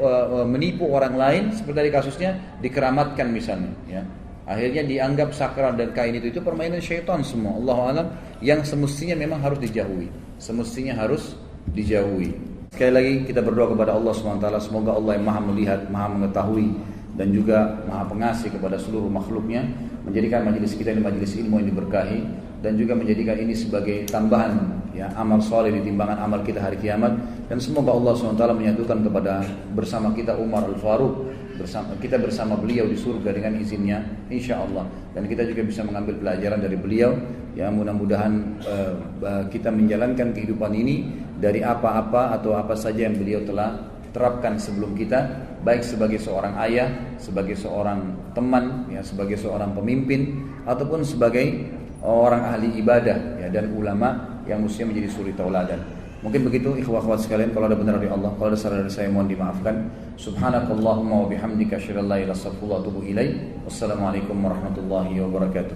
menipu orang lain, seperti dari kasusnya dikeramatkan misalnya. Ya. Akhirnya dianggap sakral dan kain itu permainan syaitan semua. Allahu a'lam, yang semestinya memang harus dijauhi. Semestinya harus dijauhi. Sekali lagi kita berdoa kepada Allah SWT, semoga Allah yang maha melihat, maha mengetahui, dan juga maha pengasih kepada seluruh makhluknya, menjadikan majelis kita ini majelis ilmu yang diberkahi, dan juga menjadikan ini sebagai tambahan ya amal soleh di timbangan amal kita hari kiamat. Dan semoga Allah SWT menyatukan kepada bersama kita Umar Al-Faruq, kita bersama beliau di surga dengan izinnya insyaallah, dan kita juga bisa mengambil pelajaran dari beliau. Ya, mudah-mudahan kita menjalankan kehidupan ini dari apa-apa atau apa saja yang beliau telah terapkan sebelum kita, baik sebagai seorang ayah, sebagai seorang teman, ya, sebagai seorang pemimpin, ataupun sebagai orang ahli ibadah ya, dan ulama yang mestinya menjadi suri tauladan. Mungkin begitu ikhwah akhwat sekalian, kalau ada benar dari Allah, kalau ada salah dari saya mohon dimaafkan. Subhanakallahumma wa bihamdika asyhadu an la ilaha illa anta astaghfiruka wa atubu ilaik. Wassalamualaikum warahmatullahi wabarakatuh.